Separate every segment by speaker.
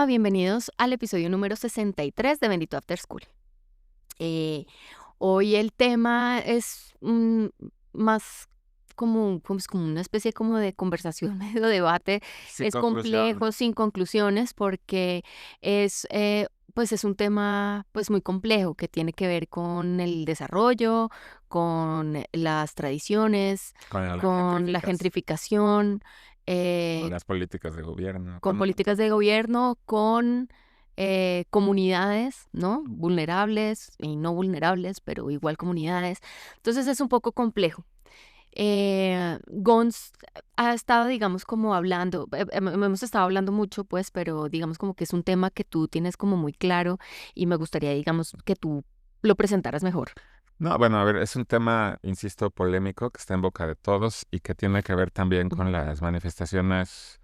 Speaker 1: Hola, bienvenidos al episodio número 63 de Bendito After School. Eh, Hoy el tema es más como una especie como de conversación, medio debate.
Speaker 2: Sin
Speaker 1: Es
Speaker 2: conclusión.
Speaker 1: complejo, sin conclusiones, porque pues es un tema pues muy complejo que tiene que ver con el desarrollo, con las tradiciones,
Speaker 2: Con la
Speaker 1: con la gentrificación,
Speaker 2: con
Speaker 1: eh,
Speaker 2: las políticas de gobierno,
Speaker 1: con
Speaker 2: con un montón
Speaker 1: políticas
Speaker 2: de
Speaker 1: de
Speaker 2: cosas.
Speaker 1: gobierno, con comunidades, ¿no? Vulnerables y no vulnerables, pero igual comunidades. Entonces es un poco complejo. Gons ha estado, digamos, como hablando, hemos estado hablando mucho, pues, pero digamos como que es un tema que tú tienes como muy claro y me gustaría, digamos, que tú lo presentaras mejor.
Speaker 2: No, bueno, a ver, es un tema, insisto, polémico que está en boca de todos y que tiene que ver también
Speaker 1: Ujú.
Speaker 2: con las manifestaciones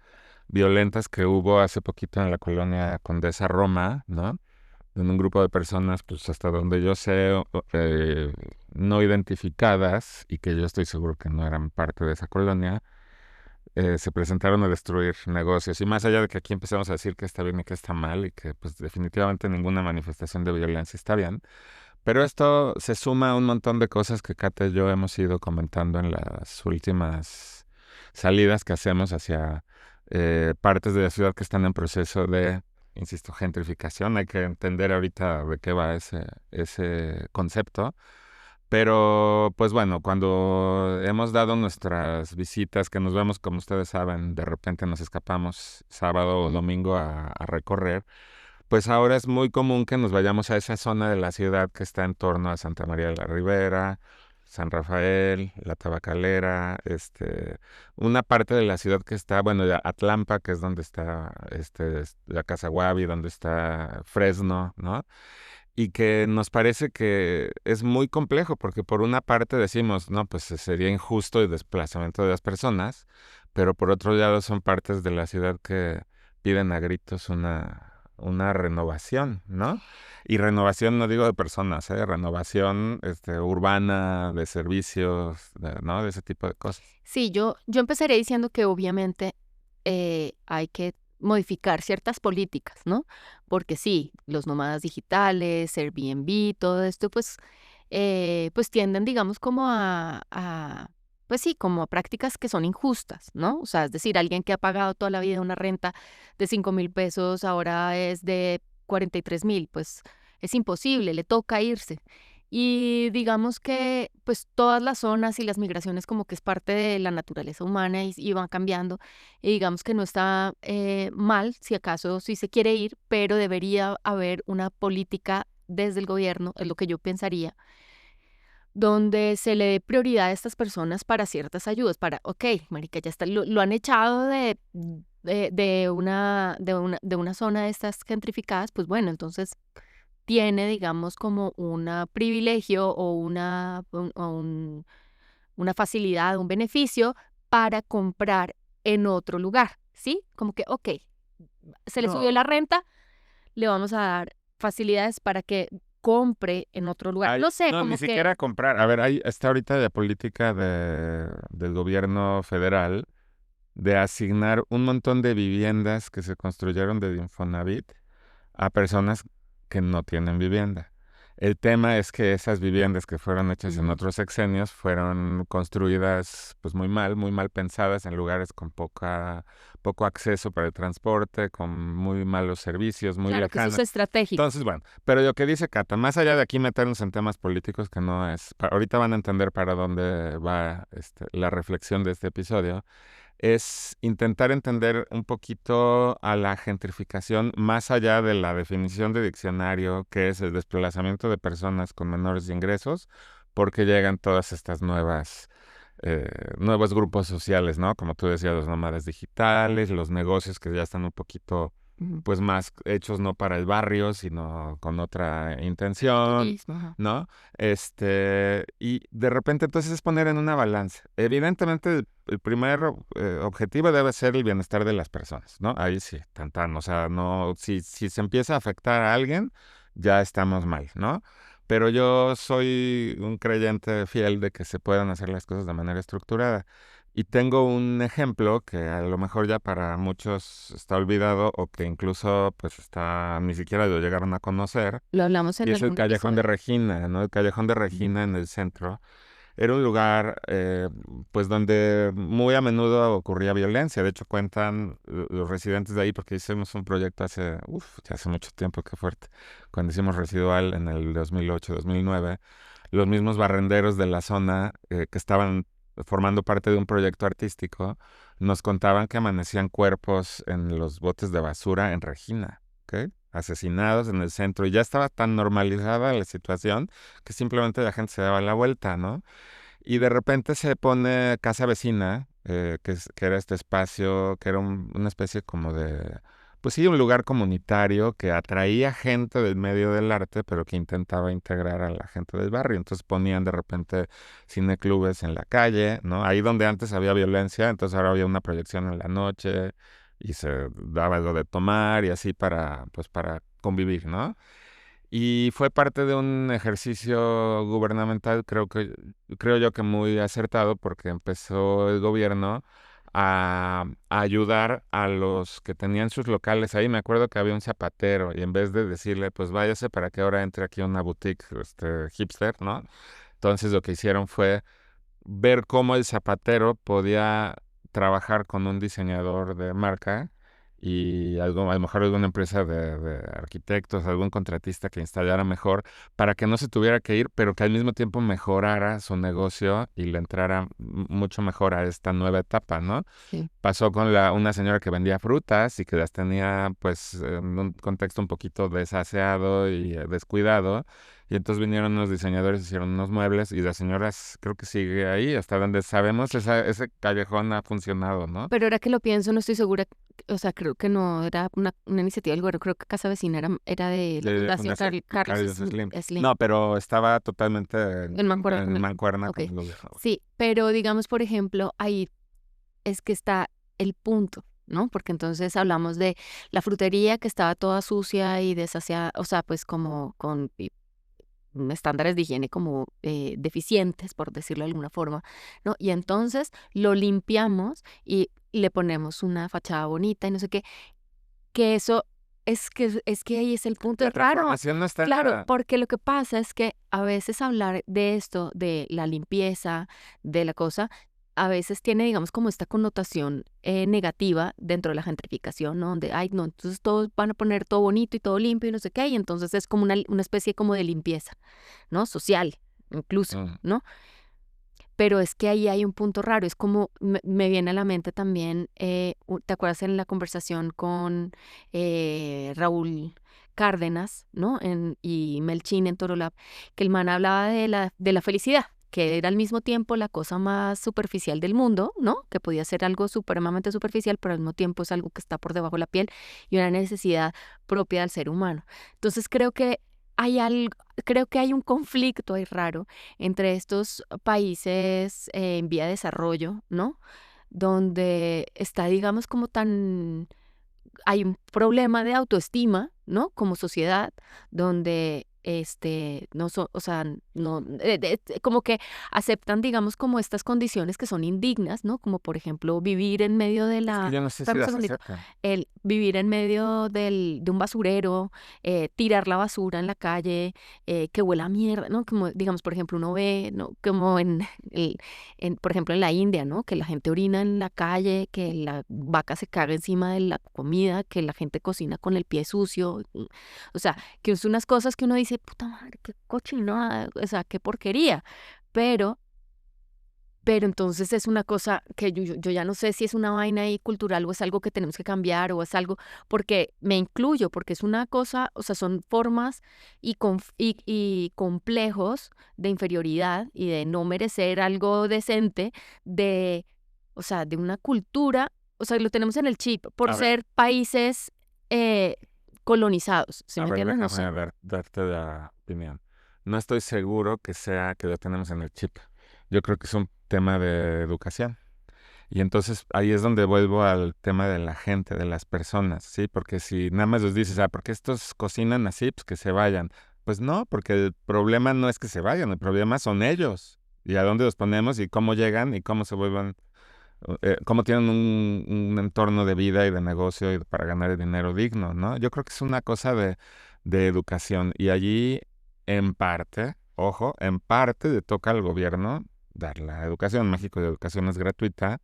Speaker 2: violentas que hubo hace poquito en la colonia Condesa Roma, ¿no? En un grupo de personas, pues hasta donde yo sé, no identificadas y que yo estoy seguro que no eran parte de esa colonia, se presentaron a destruir negocios. Y más allá de que aquí empezamos a decir que está bien y que está mal y que pues definitivamente ninguna manifestación de violencia está bien, pero esto se suma a un montón de cosas que Kate y yo hemos ido comentando en las últimas salidas que hacemos hacia partes de la ciudad que están en proceso de, insisto, gentrificación. Hay que entender ahorita de qué va ese concepto. Pero, pues bueno, cuando hemos dado nuestras visitas, que nos vemos, como ustedes saben, de repente nos escapamos sábado o domingo a recorrer, pues ahora es muy común que nos vayamos a esa zona de la ciudad que está en torno a Santa María de la Ribera, San Rafael, La Tabacalera, una parte de la ciudad que está, bueno, ya Atlampa, que es donde está la Casa Guavi, donde está Fresno, ¿no? Y que nos parece que es muy complejo, porque por una parte decimos, no, pues sería injusto el desplazamiento de las personas, pero por otro lado son partes de la ciudad que piden a gritos una renovación, ¿no? Y renovación no digo de personas, renovación urbana, de servicios, ¿no? De ese tipo de cosas.
Speaker 1: Sí, yo empezaré diciendo que obviamente hay que modificar ciertas políticas, ¿no? Porque sí, los nómadas digitales, Airbnb, todo esto, pues tienden, digamos, como pues sí, como a prácticas que son injustas, ¿no? O sea, es decir, alguien que ha pagado toda la vida una renta de 5.000 pesos ahora es de 43.000, pues es imposible, le toca irse. Y digamos que pues todas las zonas y las migraciones como que es parte de la naturaleza humana y van cambiando. Y digamos que no está mal, si acaso sí se quiere ir, pero debería haber una política desde el gobierno, es lo que yo pensaría, donde se le dé prioridad a estas personas para ciertas ayudas, para, ok, marica, ya está, lo han echado de una zona de estas gentrificadas, pues bueno, entonces tiene, digamos, como un privilegio o una facilidad, un beneficio para comprar en otro lugar, ¿sí? Como que, ok, se le subió
Speaker 2: No,
Speaker 1: la renta, le vamos a dar facilidades para que compre en otro lugar.
Speaker 2: hay,
Speaker 1: No sé,
Speaker 2: no, ni
Speaker 1: como que...
Speaker 2: siquiera comprar. A ver, está ahorita la política del gobierno federal de asignar un montón de viviendas que se construyeron de Infonavit a personas que no tienen vivienda. El tema es que esas viviendas que fueron hechas en
Speaker 1: Ujú.
Speaker 2: otros sexenios fueron construidas pues muy mal pensadas en lugares con poco acceso para el transporte, con muy malos servicios, muy
Speaker 1: Claro que eso es
Speaker 2: lejanas.
Speaker 1: estratégico.
Speaker 2: Entonces, bueno, pero lo que dice Cata, más allá de aquí meternos en temas políticos que no es, ahorita van a entender para dónde va la reflexión de este episodio, es intentar entender un poquito a la gentrificación más allá de la definición de diccionario, que es el desplazamiento de personas con menores ingresos, porque llegan todas estas nuevos grupos sociales, ¿no? Como tú decías, los nómadas digitales, los negocios que ya están un poquito,
Speaker 1: Ujú.
Speaker 2: pues más hechos no para el barrio, sino con otra
Speaker 1: El
Speaker 2: intención,
Speaker 1: turismo, ajá.
Speaker 2: ¿no? Y de repente entonces es poner en una balanza. Evidentemente el primer objetivo debe ser el bienestar de las personas, ¿no? Ahí sí, tan, o sea, no, si se empieza a afectar a alguien, ya estamos mal, ¿no? Pero yo soy un creyente fiel de que se puedan hacer las cosas de manera estructurada. Y tengo un ejemplo que a lo mejor ya para muchos está olvidado o que incluso pues está, ni siquiera lo llegaron a conocer,
Speaker 1: Lo hablamos
Speaker 2: y
Speaker 1: en
Speaker 2: es el
Speaker 1: algún
Speaker 2: Callejón de
Speaker 1: episodio.
Speaker 2: Regina, ¿no? El Callejón de
Speaker 1: Ujú.
Speaker 2: Regina en el centro. Era un lugar, pues, donde muy a menudo ocurría violencia. De hecho, cuentan los residentes de ahí, porque hicimos un proyecto ya hace mucho tiempo, qué fuerte, cuando hicimos Residual en el 2008, 2009, los mismos barrenderos de la zona que estaban formando parte de un proyecto artístico, nos contaban que amanecían cuerpos en los botes de basura en Regina, ¿ok? Asesinados en el centro. Y ya estaba tan normalizada la situación que simplemente la gente se daba la vuelta, ¿no? Y de repente se pone Casa Vecina, que era este espacio, que era una especie como de, pues sí, un lugar comunitario que atraía gente del medio del arte, pero que intentaba integrar a la gente del barrio. Entonces ponían de repente cineclubes en la calle, ¿no? Ahí donde antes había violencia, entonces ahora había una proyección en la noche y se daba algo de tomar y así pues para convivir, ¿no? Y fue parte de un ejercicio gubernamental, creo yo que muy acertado, porque empezó el gobierno a ayudar a los que tenían sus locales ahí. Me acuerdo que había un zapatero y en vez de decirle, pues váyase para que ahora entre aquí a una boutique hipster, ¿no? Entonces lo que hicieron fue ver cómo el zapatero podía trabajar con un diseñador de marca y a lo mejor alguna empresa de arquitectos, algún contratista que instalara mejor para que no se tuviera que ir, pero que al mismo tiempo mejorara su negocio y le entrara mucho mejor a esta nueva etapa, ¿no?
Speaker 1: Sí.
Speaker 2: Pasó con una señora que vendía frutas y que las tenía pues en un contexto un poquito desaseado y descuidado. Y entonces vinieron unos diseñadores, hicieron unos muebles y la señora creo que sigue ahí, hasta donde sabemos, ese callejón ha funcionado, ¿no?
Speaker 1: Pero ahora que lo pienso, no estoy segura, o sea, creo que no era una iniciativa del gobierno, creo que Casa Vecina era de la
Speaker 2: De
Speaker 1: Fundación
Speaker 2: Fundación
Speaker 1: Carlos
Speaker 2: Carlos Slim.
Speaker 1: Slim.
Speaker 2: No, pero estaba totalmente
Speaker 1: En Mancuerna con
Speaker 2: en
Speaker 1: el...
Speaker 2: mancuerna
Speaker 1: Ok,
Speaker 2: con el gobierno.
Speaker 1: sí, pero digamos, por ejemplo, ahí es que está el punto, ¿no? Porque entonces hablamos de la frutería que estaba toda sucia y desaseada, o sea, pues como con estándares de higiene como deficientes, por decirlo de alguna forma, ¿no? Y entonces lo limpiamos y le ponemos una fachada bonita y no sé qué, que eso es que ahí es el punto,
Speaker 2: La
Speaker 1: es raro.
Speaker 2: transformación no está en
Speaker 1: Claro,
Speaker 2: la...
Speaker 1: porque lo que pasa es que a veces hablar de esto, de la limpieza, de la cosa, a veces tiene, digamos, como esta connotación negativa dentro de la gentrificación, ¿no? Donde, ay, no, entonces todos van a poner todo bonito y todo limpio y no sé qué, y entonces es como una especie como de limpieza, ¿no? Social, incluso,
Speaker 2: Mm.
Speaker 1: ¿no? Pero es que ahí hay un punto raro, es como me viene a la mente también, ¿te acuerdas en la conversación con Raúl Cárdenas, ¿no? Y Melchín en Torolab, que el man hablaba de la felicidad, que era al mismo tiempo la cosa más superficial del mundo, ¿no? Que podía ser algo supremamente superficial, pero al mismo tiempo es algo que está por debajo de la piel y una necesidad propia del ser humano. Entonces hay algo, creo que hay un conflicto ahí raro entre estos países en vía de desarrollo, ¿no? Donde está, digamos, como tan, hay un problema de autoestima, ¿no? Como sociedad, donde no son, o sea, no, como que aceptan, digamos, como estas condiciones que son indignas, ¿no? Como por ejemplo vivir en medio de
Speaker 2: Es que
Speaker 1: la,
Speaker 2: yo no sé si
Speaker 1: espérame un
Speaker 2: las
Speaker 1: segundito,
Speaker 2: aceptan.
Speaker 1: el vivir en medio de un basurero, tirar la basura en la calle, que huela a mierda, ¿no? Como, digamos, por ejemplo, uno ve, ¿no? Como por ejemplo, en la India, ¿no? Que la gente orina en la calle, que la vaca se caga encima de la comida, que la gente cocina con el pie sucio. O sea, que es unas cosas que uno dice, puta madre, qué cochinada, o sea, qué porquería. Pero, pero entonces es una cosa que yo ya no sé si es una vaina ahí cultural o es algo que tenemos que cambiar o es algo, porque me incluyo, porque es una cosa, o sea, son formas y complejos de inferioridad y de no merecer algo decente, de, o sea, de una cultura, o sea, lo tenemos en el chip por
Speaker 2: A ver,
Speaker 1: ser países eh, colonizados, ¿sí
Speaker 2: a
Speaker 1: me
Speaker 2: ver,
Speaker 1: entiendes? No
Speaker 2: déjame
Speaker 1: sé.
Speaker 2: darte la opinión. No estoy seguro que lo tenemos en el chip. Yo creo que es un tema de educación. Y entonces ahí es donde vuelvo al tema de la gente, de las personas, ¿sí? Porque si nada más les dices, ¿por qué estos cocinan así? Pues que se vayan. Pues no, porque el problema no es que se vayan, el problema son ellos. Y a dónde los ponemos y cómo llegan y cómo se vuelvan cómo tienen un entorno de vida y de negocio y para ganar dinero digno, ¿no? Yo creo que es una cosa de educación y allí en parte, ojo, en parte le toca al gobierno dar la educación. En México la educación es gratuita,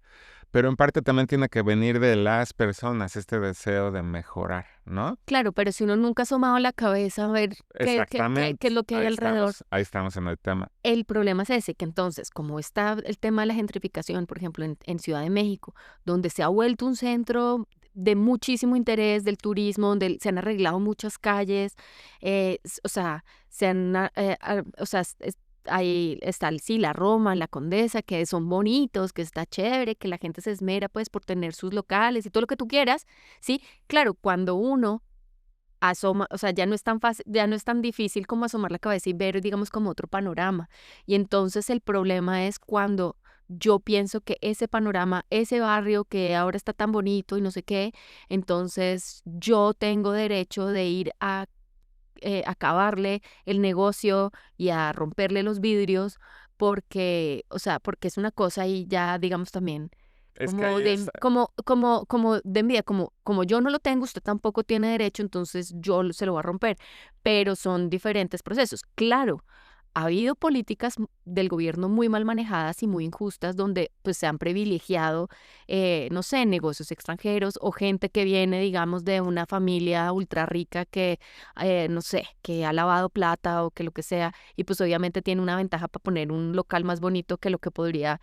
Speaker 2: pero en parte también tiene que venir de las personas este deseo de mejorar, ¿no?
Speaker 1: Claro, pero si uno nunca ha asomado la cabeza a ver qué
Speaker 2: Exactamente,
Speaker 1: es lo que hay alrededor,
Speaker 2: ahí estamos en el tema.
Speaker 1: el problema es ese, que entonces, como está el tema de la gentrificación, por ejemplo, en Ciudad de México, donde se ha vuelto un centro de muchísimo interés del turismo, donde se han arreglado muchas calles, o sea, o sea, ahí está, sí, la Roma, la Condesa, que son bonitos, que está chévere, que la gente se esmera, pues, por tener sus locales y todo lo que tú quieras, ¿sí? Claro, cuando uno asoma, o sea, ya no es tan fácil, ya no es tan difícil como asomar la cabeza y ver, digamos, como otro panorama. Y entonces el problema es cuando yo pienso que ese panorama, ese barrio que ahora está tan bonito y no sé qué, entonces yo tengo derecho de ir a acabarle el negocio y a romperle los vidrios porque, o sea, porque es una cosa y ya, digamos, también
Speaker 2: Es que ahí
Speaker 1: como de envidia, como yo no lo tengo, usted tampoco tiene derecho, entonces se lo voy a romper. Pero son diferentes procesos. Claro, ha habido políticas del gobierno muy mal manejadas y muy injustas donde pues se han privilegiado, no sé, negocios extranjeros o gente que viene, digamos, de una familia ultra rica que, no sé, que ha lavado plata o que lo que sea, y pues obviamente tiene una ventaja para poner un local más bonito que lo que podría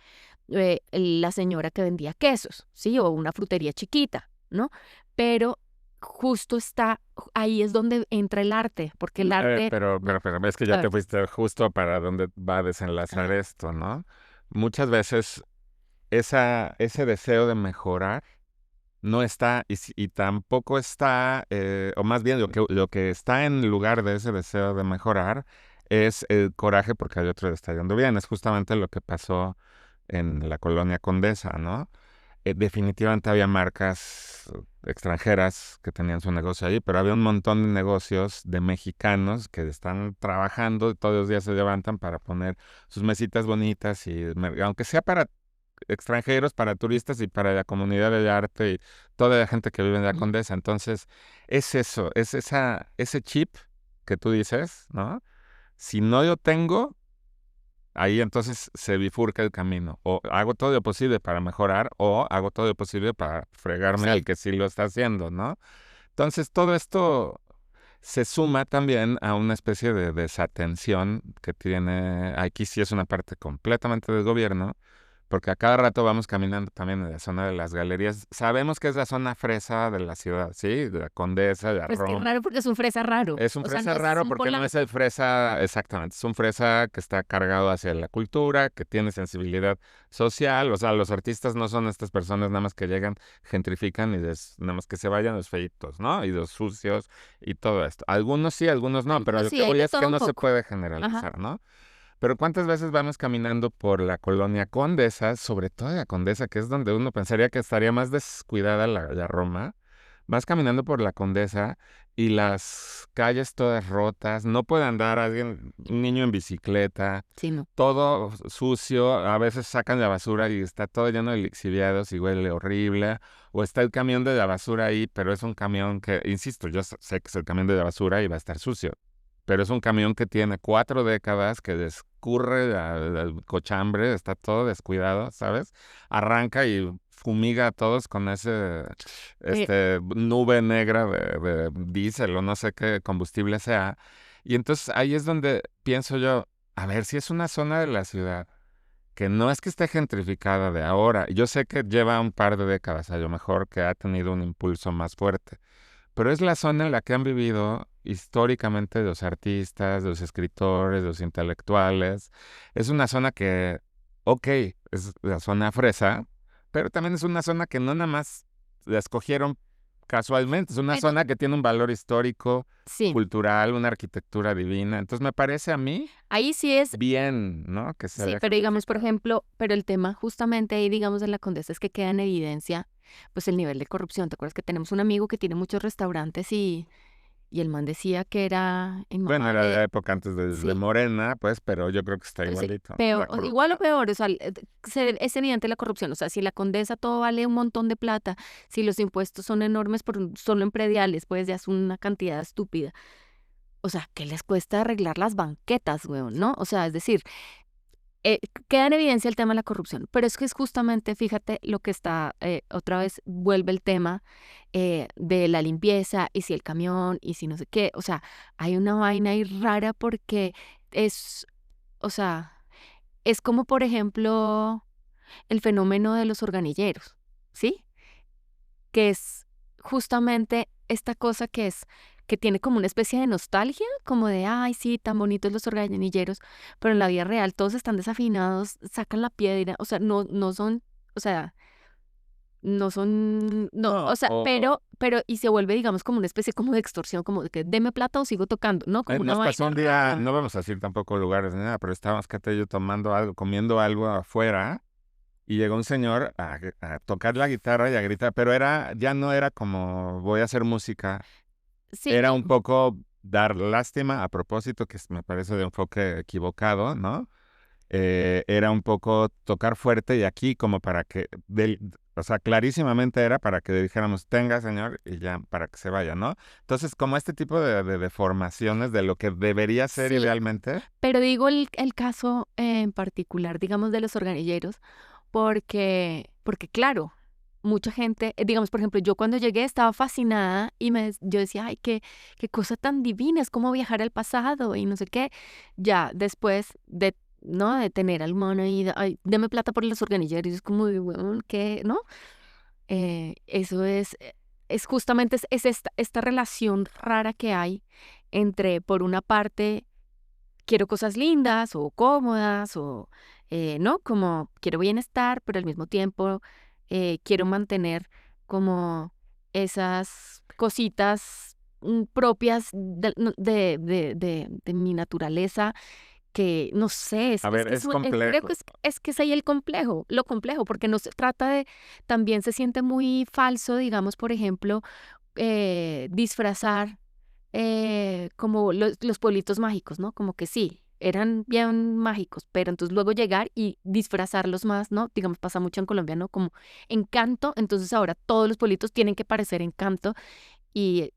Speaker 1: la señora que vendía quesos, ¿sí? O una frutería chiquita, ¿no? Pero justo ahí es donde entra el arte, porque el arte,
Speaker 2: pero es que ya
Speaker 1: a
Speaker 2: te
Speaker 1: ver,
Speaker 2: fuiste justo para donde va a desenlazar
Speaker 1: ajá,
Speaker 2: esto, ¿no? Muchas veces ese deseo de mejorar no está, y tampoco está, o más bien lo que está en lugar de ese deseo de mejorar es el coraje porque hay otro que está yendo bien. Es justamente lo que pasó en la colonia Condesa, ¿no? Definitivamente había marcas extranjeras que tenían su negocio ahí, pero había un montón de negocios de mexicanos que están trabajando y todos los días se levantan para poner sus mesitas bonitas y aunque sea para extranjeros, para turistas y para la comunidad de arte y toda la gente que vive en la
Speaker 1: ujú,
Speaker 2: Condesa. Entonces, es eso, es ese chip que tú dices, ¿no? Si no lo tengo, ahí entonces se bifurca el camino. O hago todo lo posible para mejorar o hago todo lo posible para fregarme al
Speaker 1: sí,
Speaker 2: que sí lo está haciendo, ¿no? Entonces todo esto se suma también a una especie de desatención que tiene, aquí sí es una parte completamente del gobierno, porque a cada rato vamos caminando también en la zona de las galerías. Sabemos que es la zona fresa de la ciudad, ¿sí? De la Condesa, de la
Speaker 1: pero es que es
Speaker 2: Roma.
Speaker 1: raro porque es un fresa raro,
Speaker 2: Es un
Speaker 1: o sea,
Speaker 2: fresa
Speaker 1: no es
Speaker 2: raro
Speaker 1: un
Speaker 2: porque no es
Speaker 1: polanco.
Speaker 2: el fresa, exactamente, es un fresa que está cargado hacia la cultura, que tiene sensibilidad social, o sea, los artistas no son estas personas nada más que llegan, gentrifican y nada más que se vayan los feitos, ¿no? Y los sucios y todo esto. Algunos sí, algunos no, pero
Speaker 1: Algunos
Speaker 2: lo
Speaker 1: sí,
Speaker 2: que
Speaker 1: hay
Speaker 2: voy
Speaker 1: de
Speaker 2: es que
Speaker 1: todo un
Speaker 2: no se
Speaker 1: poco.
Speaker 2: puede
Speaker 1: Ajá.
Speaker 2: generalizar, ¿no? Pero ¿cuántas veces vamos caminando por la colonia Condesa, sobre todo la Condesa, que es donde uno pensaría que estaría más descuidada la Roma? Vas caminando por la Condesa y las calles todas rotas, no puede andar alguien, un niño en bicicleta,
Speaker 1: Sí, no.
Speaker 2: todo sucio, a veces sacan la basura y está todo lleno de lixiviados y huele horrible, o está el camión de la basura ahí, pero es un camión que, insisto, yo sé que es el camión de la basura y va a estar sucio, pero es un camión que tiene 4 décadas, que descurre al cochambre, está todo descuidado, ¿sabes? Arranca y fumiga a todos con ese
Speaker 1: Eh,
Speaker 2: nube negra de diésel o no sé qué combustible sea. Y entonces ahí es donde pienso yo, a ver, si es una zona de la ciudad que no es que esté gentrificada de ahora, yo sé que lleva un par de décadas, a lo mejor que ha tenido un impulso más fuerte, pero es la zona en la que han vivido históricamente los artistas, los escritores, los intelectuales. Es una zona que, ok, es la zona fresa, pero también es una zona que no nada más la escogieron casualmente, es una
Speaker 1: pero
Speaker 2: zona que tiene un valor histórico,
Speaker 1: sí,
Speaker 2: cultural, una arquitectura divina. Entonces me parece a mí
Speaker 1: ahí sí es.
Speaker 2: bien, ¿no? Que se
Speaker 1: Sí,
Speaker 2: haya
Speaker 1: pero digamos, por
Speaker 2: gentrificado.
Speaker 1: ejemplo, pero el tema justamente ahí, digamos, de la Condesa es que queda en evidencia, pues, el nivel de corrupción. ¿Te acuerdas que tenemos un amigo que tiene muchos restaurantes Y el man decía que era
Speaker 2: Bueno, era
Speaker 1: inmamable.
Speaker 2: la época antes de
Speaker 1: Sí,
Speaker 2: Morena, pues, pero yo creo que está
Speaker 1: pero sí,
Speaker 2: igualito.
Speaker 1: peor,
Speaker 2: La
Speaker 1: igual o
Speaker 2: corrupción.
Speaker 1: peor, o sea, es evidente la corrupción, o sea, si la Condesa todo vale un montón de plata, si los impuestos son enormes solo en prediales, pues ya es una cantidad estúpida. O sea, ¿qué les cuesta arreglar las banquetas, weón, no? O sea, es decir, eh, queda en evidencia el tema de la corrupción, pero es que es justamente, fíjate, lo que está, otra vez vuelve el tema de la limpieza y si el camión y si no sé qué, o sea, hay una vaina ahí rara porque es, o sea, es como, por ejemplo, el fenómeno de los organilleros, ¿sí? Que es justamente esta cosa que tiene como una especie de nostalgia, como de, ay, sí, tan bonitos los organilleros, pero en la vida real todos están desafinados, sacan la piedra, o sea, no son, o sea, no son, no,
Speaker 2: No,
Speaker 1: o sea, y se vuelve, digamos, como una especie como de extorsión, como de que deme plata o sigo tocando, ¿no? Como una
Speaker 2: nos pasó
Speaker 1: vaina
Speaker 2: un día,
Speaker 1: rara.
Speaker 2: no vamos a decir tampoco lugares ni nada, pero estábamos Cata y yo tomando algo, comiendo algo afuera, y llegó un señor a tocar la guitarra y a gritar, pero ya no era como voy a hacer música,
Speaker 1: Sí,
Speaker 2: era
Speaker 1: no,
Speaker 2: un poco dar lástima a propósito, que me parece de enfoque equivocado, ¿no? Era un poco tocar fuerte y aquí como para que, o sea, clarísimamente era para que le dijéramos, tenga señor, y ya, para que se vaya, ¿no? Entonces, como este tipo de deformaciones de lo que debería ser
Speaker 1: sí,
Speaker 2: idealmente,
Speaker 1: pero digo el caso en particular, digamos, de los organilleros, porque claro, mucha gente, digamos, por ejemplo, yo cuando llegué estaba fascinada y yo decía, ay, qué cosa tan divina, es como viajar al pasado y no sé qué. Ya después de, ¿no? De tener al mono y, ay, deme plata por los organilleros, es como, bueno, ¿qué? ¿No? Eso es justamente es esta relación rara que hay entre, por una parte, quiero cosas lindas o cómodas o, ¿no? Como quiero bienestar, pero al mismo tiempo quiero mantener como esas cositas propias de mi naturaleza que no sé,
Speaker 2: a
Speaker 1: es
Speaker 2: ver,
Speaker 1: que
Speaker 2: es
Speaker 1: creo
Speaker 2: complejo.
Speaker 1: que es que es ahí lo complejo, porque no se trata de, también se siente muy falso, digamos, por ejemplo, disfrazar como los pueblitos mágicos, ¿no? Como que sí, eran bien mágicos, pero entonces luego llegar y disfrazarlos más, ¿no? Digamos, pasa mucho en Colombia, ¿no? Como Encanto, entonces ahora todos los pueblitos tienen que parecer Encanto y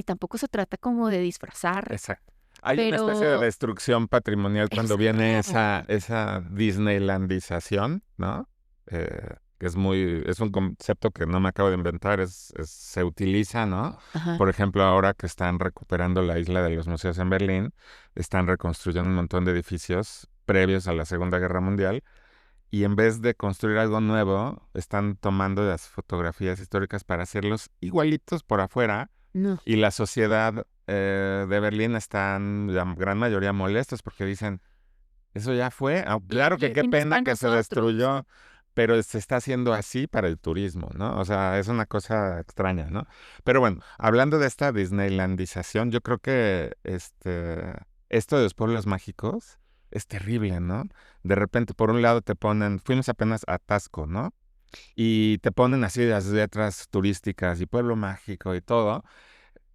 Speaker 1: tampoco se trata como de disfrazar,
Speaker 2: Exacto. Hay una especie de
Speaker 1: pero
Speaker 2: destrucción patrimonial cuando
Speaker 1: es
Speaker 2: viene
Speaker 1: raro.
Speaker 2: esa Disneylandización, ¿no? Que es un concepto que no me acabo de inventar, se utiliza, ¿no?
Speaker 1: Ajá.
Speaker 2: Por ejemplo, ahora que están recuperando la isla de los museos en Berlín, están reconstruyendo un montón de edificios previos a la Segunda Guerra Mundial y en vez de construir algo nuevo, están tomando las fotografías históricas para hacerlos igualitos por afuera
Speaker 1: No.
Speaker 2: y la sociedad de Berlín están la gran mayoría molestos porque dicen, eso ya fue. Claro que qué
Speaker 1: Y no es
Speaker 2: pena
Speaker 1: para
Speaker 2: que se
Speaker 1: nosotros.
Speaker 2: destruyó, pero se está haciendo así para el turismo, ¿no? O sea, es una cosa extraña, ¿no? Pero bueno, hablando de esta Disneylandización, yo creo que esto de los pueblos mágicos es terrible, ¿no? De repente, por un lado te ponen, fuimos apenas a Tasco, ¿no? Y te ponen así las letras turísticas y pueblo mágico y todo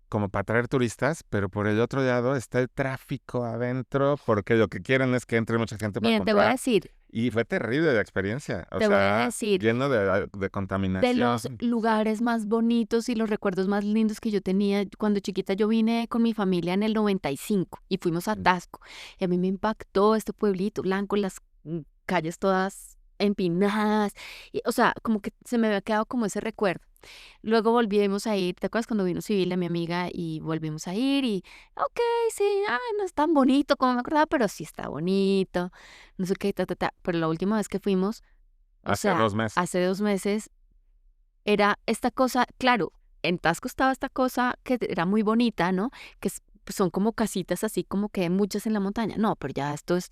Speaker 2: como para atraer turistas, pero por el otro lado está el tráfico adentro, porque lo que quieren es que entre mucha gente para
Speaker 1: Miren, te voy a
Speaker 2: comprar.
Speaker 1: decir,
Speaker 2: Y fue terrible la experiencia, o
Speaker 1: te voy a
Speaker 2: sea,
Speaker 1: decir,
Speaker 2: lleno de
Speaker 1: de los
Speaker 2: contaminación.
Speaker 1: lugares más bonitos y los recuerdos más lindos que yo tenía cuando chiquita, yo vine con mi familia en el 95 y fuimos a Tasco. Y a mí me impactó este pueblito blanco, las calles todas empinadas. O sea, como que se me había quedado como ese recuerdo. Luego volvimos a ir, ¿te acuerdas cuando vino Civil, mi amiga, y volvimos a ir y, ok, sí, ay, no es tan bonito como me acordaba, pero sí está bonito, no sé qué, Pero la última vez que fuimos, o
Speaker 2: Hace
Speaker 1: sea,
Speaker 2: 2 meses.
Speaker 1: hace 2 meses, era esta cosa, claro, en Tasco estaba esta cosa que era muy bonita, ¿no? Pues son como casitas así, como que hay muchas en la montaña. No, pero ya esto es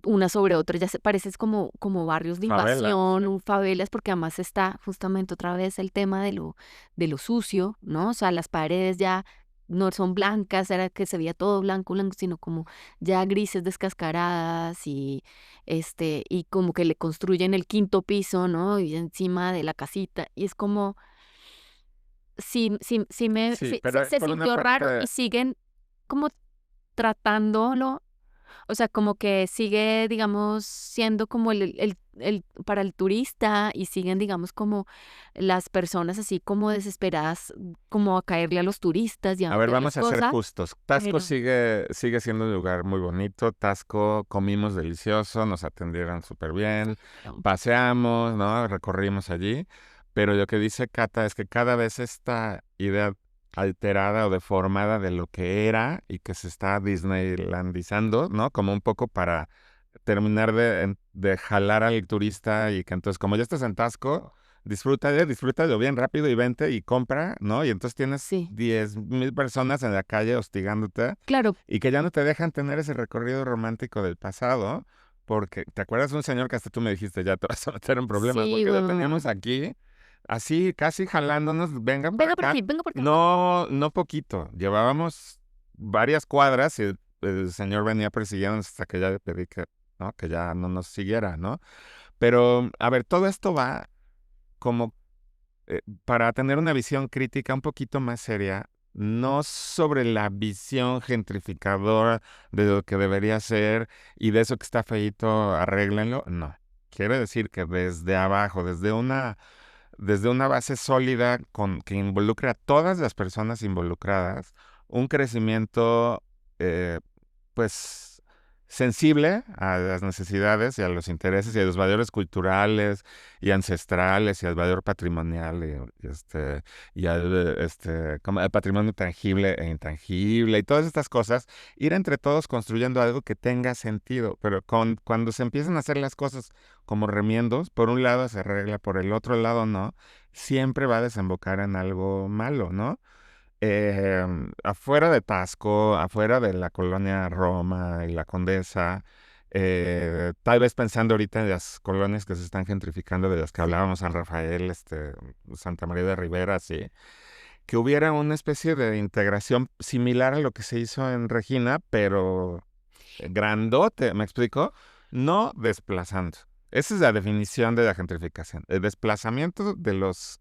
Speaker 1: una sobre otra, ya se parece es como barrios de
Speaker 2: Favela.
Speaker 1: invasión, favelas, porque además está justamente otra vez el tema de lo sucio, ¿no? O sea, las paredes ya no son blancas, era que se veía todo blanco, blanco, sino como ya grises descascaradas y como que le construyen el quinto piso, ¿no? Y encima de la casita, y es como,
Speaker 2: Sí, pero es
Speaker 1: se
Speaker 2: por una
Speaker 1: sintió raro y
Speaker 2: parte,
Speaker 1: siguen como tratándolo, o sea, como que sigue, digamos, siendo como para el turista y siguen, digamos, como las personas así como desesperadas, como a caerle a los turistas y a
Speaker 2: a ver,
Speaker 1: meterles
Speaker 2: vamos a ser
Speaker 1: cosas,
Speaker 2: justos. Tasco
Speaker 1: pero
Speaker 2: sigue siendo un lugar muy bonito. Tasco comimos delicioso, nos atendieron súper bien,
Speaker 1: bueno,
Speaker 2: paseamos, ¿no? Recorrimos allí. Pero lo que dice Cata es que cada vez esta idea alterada o deformada de lo que era y que se está Disneylandizando, ¿no? Como un poco para terminar de jalar al turista y que entonces, como ya estás en Tasco, disfrútalo bien rápido y vente y compra, ¿no? Y entonces tienes
Speaker 1: sí,
Speaker 2: 10,000 personas en la calle hostigándote
Speaker 1: claro,
Speaker 2: y que ya no te dejan tener ese recorrido romántico del pasado, porque te acuerdas de un señor que hasta tú me dijiste, ya te vas a meter en problemas,
Speaker 1: sí,
Speaker 2: porque lo
Speaker 1: bueno,
Speaker 2: teníamos aquí, así casi jalándonos, vengan para
Speaker 1: venga por
Speaker 2: acá.
Speaker 1: aquí, venga por acá.
Speaker 2: No, no poquito, llevábamos varias cuadras y el señor venía persiguiéndonos hasta que ya le pedí que, ¿no? Que ya no nos siguiera, ¿no? Pero, a ver, todo esto va como para tener una visión crítica un poquito más seria, no sobre la visión gentrificadora de lo que debería ser y de eso que está feíto, arréglenlo. No. Quiere decir que desde abajo, desde una base sólida que involucre a todas las personas involucradas, un crecimiento eh, pues sensible a las necesidades y a los intereses y a los valores culturales y ancestrales y al valor patrimonial y al como al patrimonio tangible e intangible y todas estas cosas, ir entre todos construyendo algo que tenga sentido, pero cuando se empiezan a hacer las cosas como remiendos, por un lado se arregla, por el otro lado no, siempre va a desembocar en algo malo, ¿no? Afuera de Tasco, afuera de la colonia Roma y la Condesa, tal vez pensando ahorita en las colonias que se están gentrificando, de las que
Speaker 1: Sí,
Speaker 2: hablábamos, San Rafael, Santa María de Rivera, sí, que hubiera una especie de integración similar a lo que se hizo en Regina, pero grandote, ¿me explico? No desplazando. Esa es la definición de la gentrificación, el desplazamiento de los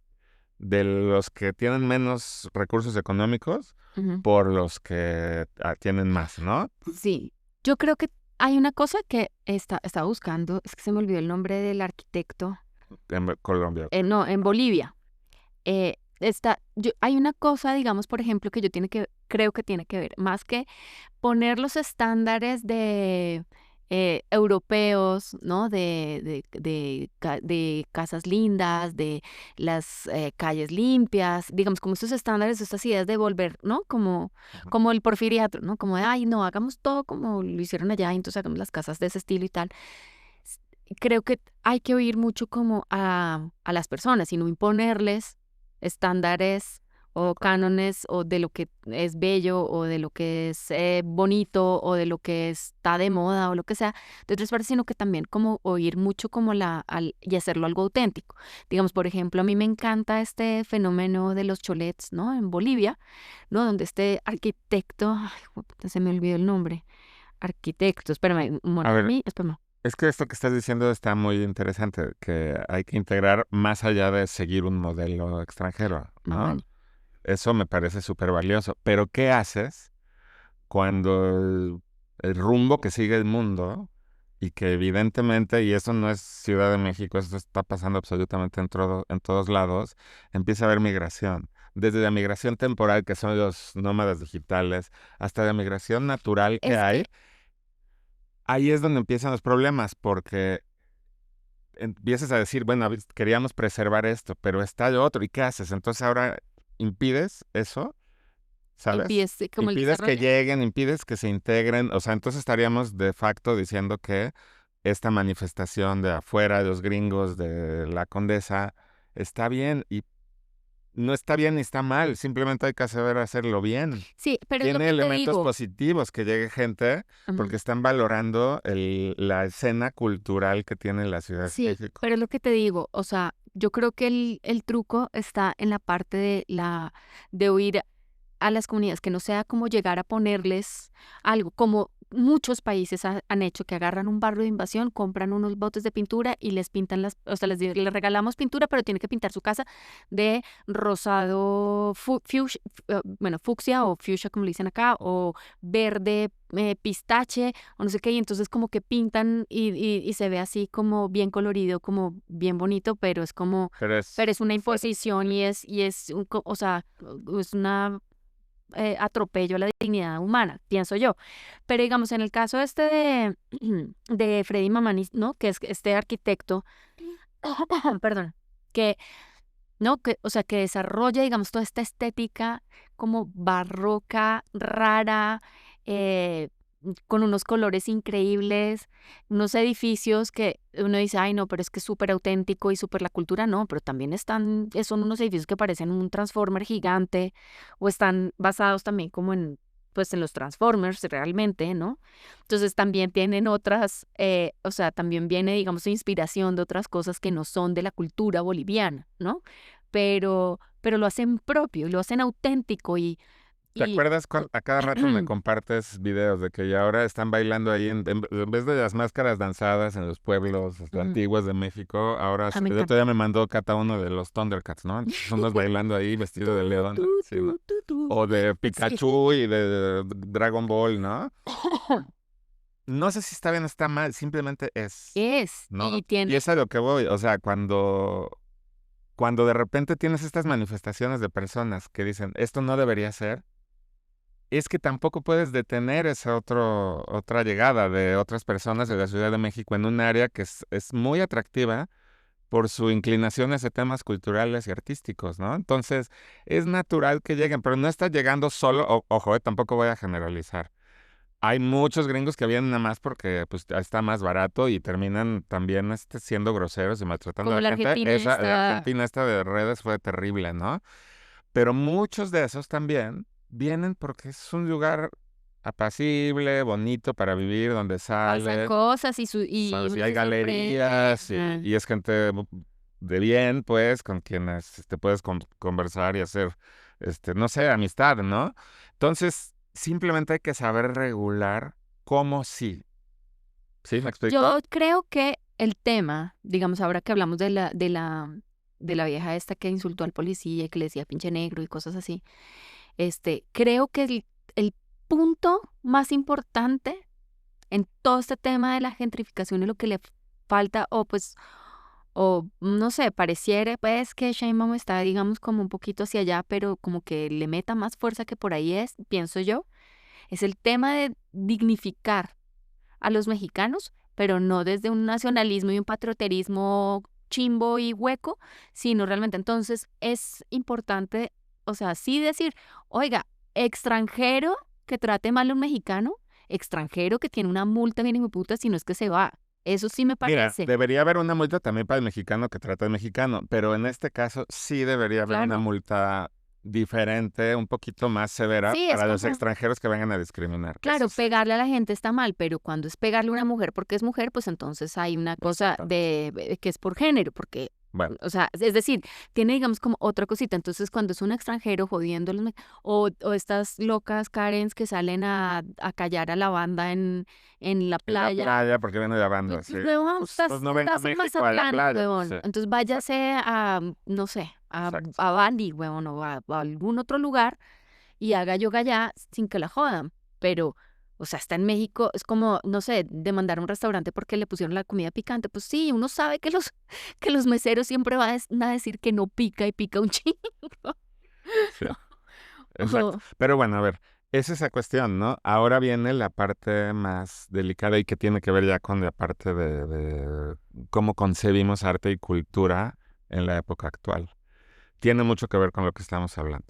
Speaker 2: que tienen menos recursos económicos
Speaker 1: ujú,
Speaker 2: por los que tienen más, ¿no?
Speaker 1: sí. Yo creo que hay una cosa que estaba buscando, es que se me olvidó el nombre del arquitecto,
Speaker 2: En Colombia.
Speaker 1: no, en Bolivia. Hay una cosa, digamos, por ejemplo, que creo que tiene que ver, más que poner los estándares de europeos, ¿no? De casas lindas, de las calles limpias, digamos, como estos estándares, estas ideas de volver, ¿no?
Speaker 2: Ujú.
Speaker 1: Como el porfiriato, ¿no? Como de, ay, no, hagamos todo como lo hicieron allá, entonces hagamos las casas de ese estilo y tal. Creo que hay que oír mucho como a las personas y no imponerles estándares o cánones o de lo que es bello o de lo que es bonito o de lo que está de moda o lo que sea de otras partes, sino que también como oír mucho como y hacerlo algo auténtico. Digamos, por ejemplo, a mí me encanta este fenómeno de los cholets, ¿no? En Bolivia, ¿no? Donde este arquitecto, ay, jueputa, se me olvidó el nombre, arquitecto, espérame,
Speaker 2: A ver,
Speaker 1: espérame.
Speaker 2: es que esto que estás diciendo está muy interesante, que hay que integrar más allá de seguir un modelo extranjero, ¿no?
Speaker 1: Mamani.
Speaker 2: Eso me parece súper valioso. Pero ¿qué haces cuando el rumbo que sigue el mundo y que evidentemente, y eso no es Ciudad de México, esto está pasando absolutamente en todos lados, empieza a haber migración? Desde la migración temporal, que son los nómadas digitales, hasta la migración natural que
Speaker 1: Es
Speaker 2: hay,
Speaker 1: que
Speaker 2: ahí es donde empiezan los problemas, porque empiezas a decir, bueno, queríamos preservar esto, pero está lo otro, ¿y qué haces? Entonces ahora impides eso, ¿sabes?
Speaker 1: empiece como el
Speaker 2: Impides que
Speaker 1: desarrollo.
Speaker 2: lleguen, impides que se integren, o sea, entonces estaríamos de facto diciendo que esta manifestación de afuera, de los gringos, de la condesa, está bien y no está bien ni está mal, simplemente hay que saber hacerlo bien.
Speaker 1: Sí, pero es lo
Speaker 2: Tiene
Speaker 1: que te
Speaker 2: elementos
Speaker 1: digo.
Speaker 2: positivos que llegue gente
Speaker 1: Ujú.
Speaker 2: porque están valorando la escena cultural que tiene la Ciudad de
Speaker 1: Sí,
Speaker 2: México.
Speaker 1: pero es lo que te digo. O sea, yo creo que el truco está en la parte de oír a las comunidades, que no sea como llegar a ponerles algo, como muchos países han hecho, que agarran un barrio de invasión, compran unos botes de pintura y les pintan o sea, les regalamos pintura, pero tiene que pintar su casa de rosado, bueno, fucsia o fuchsia, como le dicen acá, o verde, pistache, o no sé qué, y entonces como que pintan y se ve así como bien colorido, como bien bonito, pero es como,
Speaker 2: Pero
Speaker 1: pero
Speaker 2: es,
Speaker 1: es una imposición y es o sea, es una atropello a la dignidad humana, pienso yo. Pero digamos, en el caso este de Freddy Mamani, ¿no? Que es este arquitecto, perdón, que, ¿no? Que, o sea, que desarrolla, digamos, toda esta estética como barroca, rara, eh, con unos colores increíbles, unos edificios que uno dice, ay, no, pero es que es súper auténtico y súper la cultura, no, pero también son unos edificios que parecen un Transformer gigante o están basados también como en, pues, en los Transformers realmente, ¿no? Entonces también tienen otras, o sea, también viene, digamos, su inspiración de otras cosas que no son de la cultura boliviana, ¿no? Pero lo hacen propio, lo hacen auténtico
Speaker 2: ¿te
Speaker 1: y
Speaker 2: acuerdas a cada rato me compartes videos de que ya ahora están bailando ahí en vez de las máscaras danzadas en los pueblos
Speaker 1: Ujú.
Speaker 2: antiguos de México, ahora
Speaker 1: Ah, me
Speaker 2: el otro día
Speaker 1: encanta.
Speaker 2: me mandó cada uno de los Thundercats, ¿no? Entonces unos bailando ahí vestido de
Speaker 1: Tu,
Speaker 2: león,
Speaker 1: tu,
Speaker 2: sí, ¿no?
Speaker 1: tu, tu, tu.
Speaker 2: O de
Speaker 1: Sí.
Speaker 2: Pikachu y de Dragon Ball, ¿no? No sé si está bien o está mal, simplemente es,
Speaker 1: Es,
Speaker 2: ¿no?
Speaker 1: y
Speaker 2: Y
Speaker 1: tiene,
Speaker 2: es a lo que voy, o sea, cuando de repente tienes estas manifestaciones de personas que dicen, esto no debería ser, es que tampoco puedes detener esa otra llegada de otras personas de la Ciudad de México en un área que es muy atractiva por su inclinación hacia temas culturales y artísticos, ¿no? Entonces, es natural que lleguen, pero no está llegando solo, ojo, tampoco voy a generalizar. Hay muchos gringos que vienen nada más porque pues está más barato y terminan también siendo groseros y maltratando a
Speaker 1: como
Speaker 2: la
Speaker 1: la
Speaker 2: gente.
Speaker 1: Argentina
Speaker 2: Esa de
Speaker 1: está,
Speaker 2: Argentina, esta de redes fue terrible, ¿no? Pero muchos de esos también vienen porque es un lugar apacible, bonito para vivir, donde
Speaker 1: pasan
Speaker 2: sales,
Speaker 1: cosas y
Speaker 2: ¿sabes? Y
Speaker 1: uno
Speaker 2: hay
Speaker 1: se sorprende.
Speaker 2: galerías
Speaker 1: Ajá.
Speaker 2: y es gente de bien, pues, con quienes puedes conversar y hacer, no sé, amistad, ¿no? Entonces, simplemente hay que saber regular cómo sí. ¿Sí? ¿Me explico?
Speaker 1: Yo creo que el tema, digamos, ahora que hablamos de la vieja esta que insultó al policía y que le decía pinche negro y cosas así, creo que el punto más importante en todo este tema de la gentrificación y lo que le falta, o pues, o no sé, pareciera pues que Sheinbaum está, digamos, como un poquito hacia allá, pero como que le meta más fuerza que por ahí es, pienso yo, es el tema de dignificar a los mexicanos, pero no desde un nacionalismo y un patrioterismo chimbo y hueco, sino realmente entonces es importante, o sea, sí decir, oiga, extranjero que trate mal a un mexicano, extranjero que tiene una multa bien puta si no es que se va. Eso sí me
Speaker 2: Mira,
Speaker 1: parece.
Speaker 2: debería haber una multa también para el mexicano que trata al mexicano, pero en este caso sí debería haber una
Speaker 1: Claro.
Speaker 2: multa diferente, un poquito más severa
Speaker 1: Sí, es
Speaker 2: para los
Speaker 1: como,
Speaker 2: extranjeros que vengan a discriminar. Eso
Speaker 1: claro,
Speaker 2: sí.
Speaker 1: pegarle a la gente está mal, pero cuando es pegarle a una mujer porque es mujer, pues entonces hay una cosa
Speaker 2: Exactamente.
Speaker 1: de que es por género, porque,
Speaker 2: Bueno,
Speaker 1: o sea, es decir, tiene, digamos, como otra cosita. Entonces, cuando es un extranjero jodiendo o estas locas Karens que salen a callar a la banda en la
Speaker 2: en la
Speaker 1: playa,
Speaker 2: playa, porque viene la banda, sí.
Speaker 1: huevón,
Speaker 2: Pues no venga a
Speaker 1: estás en
Speaker 2: México a la
Speaker 1: Mazatlán,
Speaker 2: playa. Sí,
Speaker 1: huevón. Entonces váyase a, no sé,
Speaker 2: exacto.
Speaker 1: a Bali, huevón, o a algún otro lugar y haga yoga allá sin que la jodan. Pero, o sea, está en México, es como, no sé, demandar a un restaurante porque le pusieron la comida picante. Pues sí, uno sabe que que los meseros siempre van a decir que no pica y pica un chingo.
Speaker 2: Sí, exacto.
Speaker 1: O-
Speaker 2: Pero bueno, a ver, es esa cuestión, ¿no? Ahora viene la parte más delicada y que tiene que ver ya con la parte de cómo concebimos arte y cultura en la época actual. Tiene mucho que ver con lo que estamos hablando.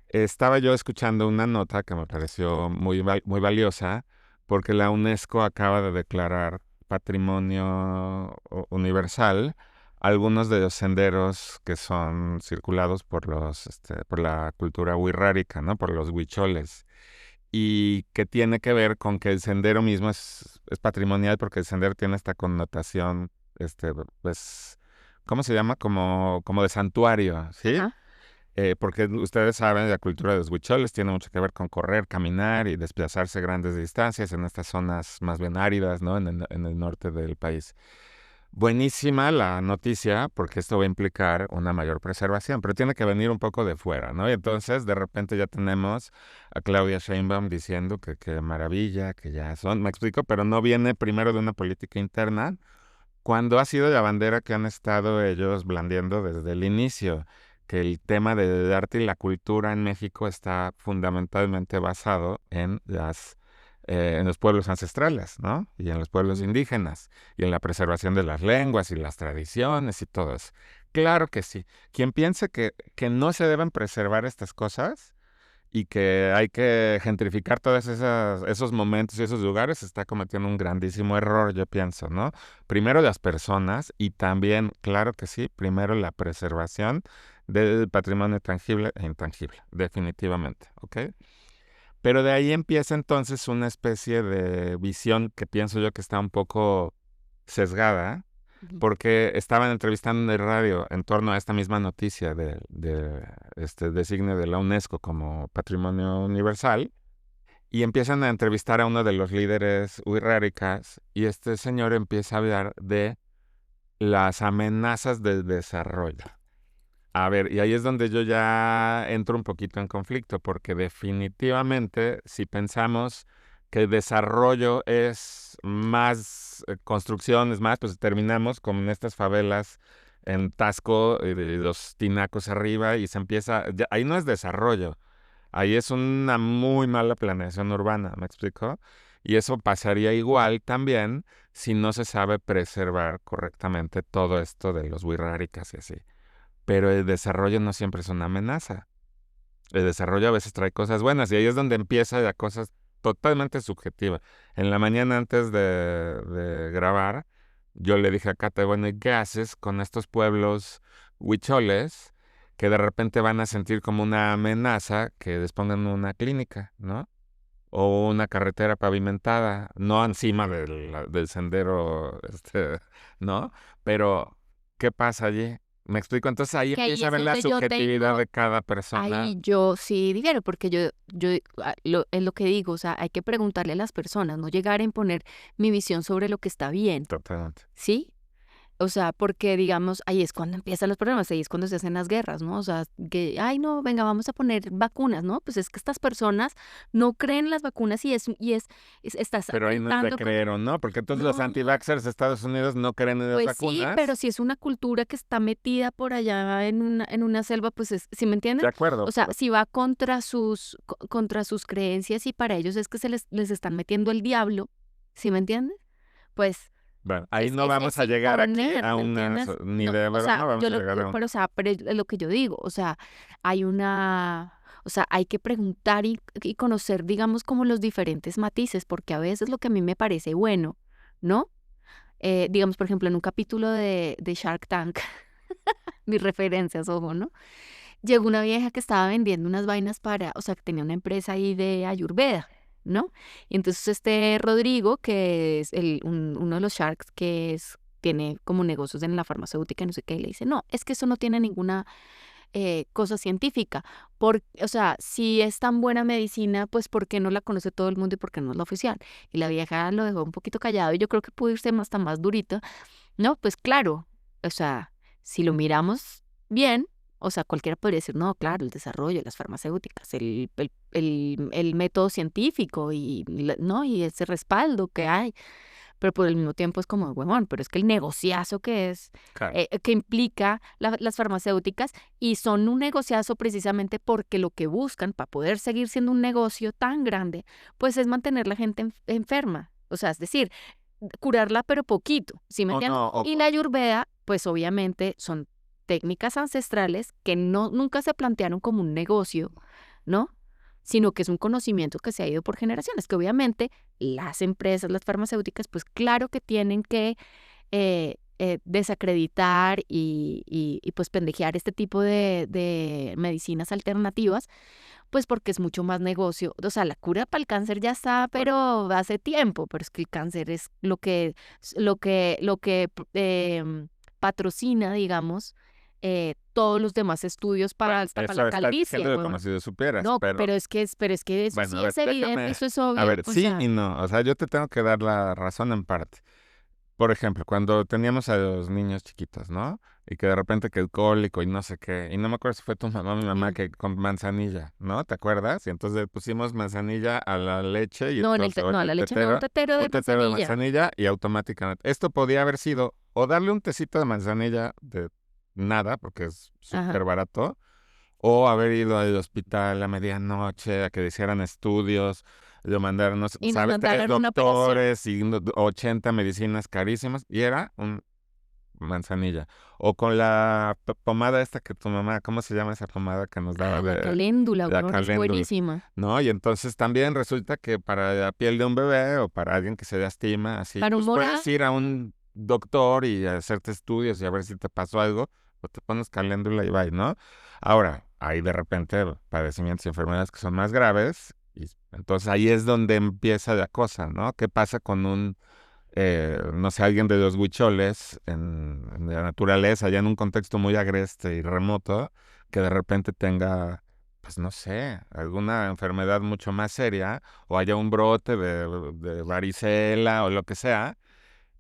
Speaker 2: Estaba yo escuchando una nota que me pareció muy valiosa porque la UNESCO acaba de declarar patrimonio universal algunos de los senderos que son circulados por la cultura wixárika, ¿no? Por los huicholes. Y que tiene que ver con que el sendero mismo es patrimonial porque el sendero tiene esta connotación, pues, ¿cómo se llama? Como de santuario, ¿sí?
Speaker 1: Ajá.
Speaker 2: porque ustedes saben, la cultura de los huicholes tiene mucho que ver con correr, caminar y desplazarse grandes distancias en estas zonas más bien áridas, ¿no? En el norte del país. Buenísima la noticia, porque esto va a implicar una mayor preservación, pero tiene que venir un poco de fuera, ¿no? Y entonces, de repente ya tenemos a Claudia Sheinbaum diciendo que maravilla, que ya son, me explico, pero no viene primero de una política interna, cuando ha sido la bandera que han estado ellos blandiendo desde el inicio, que el tema del arte y la cultura en México está fundamentalmente basado en los pueblos ancestrales, ¿no? Y en los pueblos indígenas, y en la preservación de las lenguas y las tradiciones y todo eso. Claro que sí. Quien piense que no se deben preservar estas cosas y que hay que gentrificar todos esos momentos y esos lugares, está cometiendo un grandísimo error, yo pienso, ¿no? Primero las personas y también, claro que sí, primero la preservación del patrimonio tangible e intangible, definitivamente, ¿ok? Pero de ahí empieza entonces una especie de visión que pienso yo que está un poco sesgada,
Speaker 1: Ujú.
Speaker 2: porque estaban entrevistando en el radio en torno a esta misma noticia de este designio de la UNESCO como Patrimonio Universal, y empiezan a entrevistar a uno de los líderes wixárikas, y este señor empieza a hablar de las amenazas del desarrollo. A ver, y ahí es donde yo ya entro un poquito en conflicto, porque definitivamente si pensamos que el desarrollo es más construcciones, más, pues terminamos con estas favelas en Tasco, y los tinacos arriba, y se empieza, ahí no es desarrollo, ahí es una muy mala planeación urbana, ¿me explico? Y eso pasaría igual también si no se sabe preservar correctamente todo esto de los wixárikas y así. Pero el desarrollo no siempre es una amenaza. El desarrollo a veces trae cosas buenas y ahí es donde empieza la cosa totalmente subjetiva. En la mañana antes de grabar, yo le dije a Cata, bueno, ¿y qué haces con estos pueblos huicholes que de repente van a sentir como una amenaza que dispongan una clínica, ¿no? O una carretera pavimentada, no encima del sendero, ¿no? Pero, ¿qué pasa allí? ¿Me explico? Entonces ahí
Speaker 1: Que ahí
Speaker 2: empieza a
Speaker 1: es
Speaker 2: ver la
Speaker 1: donde yo
Speaker 2: subjetividad
Speaker 1: tengo,
Speaker 2: de cada persona.
Speaker 1: ahí yo sí difiero, porque es lo que digo, o sea, hay que preguntarle a las personas, no llegar a imponer mi visión sobre lo que está bien,
Speaker 2: Totalmente.
Speaker 1: ¿sí? O sea, porque digamos, ahí es cuando empiezan los problemas, ahí es cuando se hacen las guerras, ¿no? O sea, que, ay, no, venga, vamos a poner vacunas, ¿no? Pues es que estas personas no creen en las vacunas estás
Speaker 2: Pero ahí no es de
Speaker 1: atentando contra...
Speaker 2: creer o no, porque entonces los
Speaker 1: No,
Speaker 2: anti-vaxxers de Estados Unidos no creen en las
Speaker 1: pues sí, pero
Speaker 2: vacunas.
Speaker 1: si es una cultura que está metida por allá en una selva, pues es, ¿sí me entienden?
Speaker 2: De acuerdo,
Speaker 1: O sea,
Speaker 2: pero
Speaker 1: si va contra sus creencias y para ellos es que les están metiendo el diablo, ¿sí me entiendes? Pues
Speaker 2: bueno, ahí no
Speaker 1: es
Speaker 2: vamos a llegar aquí
Speaker 1: imponer,
Speaker 2: a
Speaker 1: ¿me
Speaker 2: una,
Speaker 1: entiendes?
Speaker 2: ni
Speaker 1: No,
Speaker 2: de
Speaker 1: o
Speaker 2: verdad,
Speaker 1: sea,
Speaker 2: no vamos a llegar a un...
Speaker 1: pero, o sea, pero es lo que yo digo, o sea, o sea, hay que preguntar y conocer, digamos, como los diferentes matices, porque a veces lo que a mí me parece bueno, ¿no? Digamos, por ejemplo, en un capítulo de Shark Tank, mis referencias, ojo, ¿no? Llegó una vieja que estaba vendiendo unas vainas o sea, que tenía una empresa ahí de Ayurveda, ¿no? Y entonces este Rodrigo, que es uno de los Sharks tiene como negocios en la farmacéutica y no sé qué, y le dice, no, es que eso no tiene ninguna cosa científica. O sea, si es tan buena medicina, pues ¿por qué no la conoce todo el mundo y por qué no es la oficial? Y la vieja lo dejó un poquito callado y yo creo que pudo irse hasta más durita, ¿no? Pues claro, o sea, si lo miramos bien, o sea, cualquiera podría decir, no, claro, el desarrollo, las farmacéuticas, el método científico ¿no? Y ese respaldo que hay, pero por el mismo tiempo es como, huevón, pero es que el negociazo
Speaker 2: Claro.
Speaker 1: que implica las farmacéuticas y son un negociazo precisamente porque lo que buscan para poder seguir siendo un negocio tan grande, pues es mantener la gente enferma. O sea, es decir, curarla pero poquito, ¿sí me
Speaker 2: O
Speaker 1: entiendes?
Speaker 2: no,
Speaker 1: Y la Ayurveda, pues obviamente son técnicas ancestrales que nunca se plantearon como un negocio, ¿no? Sino que es un conocimiento que se ha ido por generaciones, que obviamente las empresas, las farmacéuticas, pues claro que tienen que desacreditar y pues pendejear este tipo de medicinas alternativas, pues porque es mucho más negocio. O sea, la cura para el cáncer ya está, pero hace tiempo, pero es que el cáncer es lo que patrocina, digamos, todos los demás estudios hasta para
Speaker 2: Eso
Speaker 1: la
Speaker 2: está
Speaker 1: calvicie,
Speaker 2: diciendo como
Speaker 1: weón.
Speaker 2: si lo supieras,
Speaker 1: No,
Speaker 2: pero
Speaker 1: pero es que eso
Speaker 2: bueno,
Speaker 1: sí
Speaker 2: a ver,
Speaker 1: es evidente, eso es obvio, o
Speaker 2: sí
Speaker 1: sea,
Speaker 2: y no. O sea, yo te tengo que dar la razón en parte. Por ejemplo, cuando teníamos a los niños chiquitos, ¿no? Y que de repente que el cólico y no sé qué. Y no me acuerdo si fue tu mamá o mi mamá
Speaker 1: mm,
Speaker 2: que con manzanilla, ¿no? ¿Te acuerdas? Y entonces pusimos manzanilla a la leche y
Speaker 1: no,
Speaker 2: entonces
Speaker 1: no, a
Speaker 2: el
Speaker 1: la leche no,
Speaker 2: tetero,
Speaker 1: de
Speaker 2: un tetero de
Speaker 1: manzanilla.
Speaker 2: manzanilla y automáticamente. Esto podía haber sido o darle un tecito de manzanilla de nada, porque es
Speaker 1: Ajá.
Speaker 2: súper barato, o haber ido al hospital a medianoche a que le hicieran estudios, lo mandaron, no sé,
Speaker 1: Y nos
Speaker 2: ¿sabes? Tres
Speaker 1: mandaron una operación.
Speaker 2: doctores y 80 medicinas carísimas, y era un manzanilla. O con la pomada esta que tu mamá, ¿cómo se llama esa pomada que nos daba
Speaker 1: Ah, la
Speaker 2: de
Speaker 1: caléndula,
Speaker 2: la
Speaker 1: weón, es
Speaker 2: caléndula?
Speaker 1: buenísima.
Speaker 2: ¿No? Y entonces también resulta que para la piel de un bebé o para alguien que se lastima, así,
Speaker 1: Para un
Speaker 2: pues
Speaker 1: morado,
Speaker 2: puedes ir a un doctor y hacerte estudios y a ver si te pasó algo, o te pones caléndula y bye, ¿no? Ahora, hay de repente padecimientos y enfermedades que son más graves, y entonces ahí es donde empieza la cosa, ¿no? ¿Qué pasa con no sé, alguien de los huicholes en la naturaleza, allá en un contexto muy agreste y remoto, que de repente tenga, pues no sé, alguna enfermedad mucho más seria, o haya un brote de varicela o lo que sea?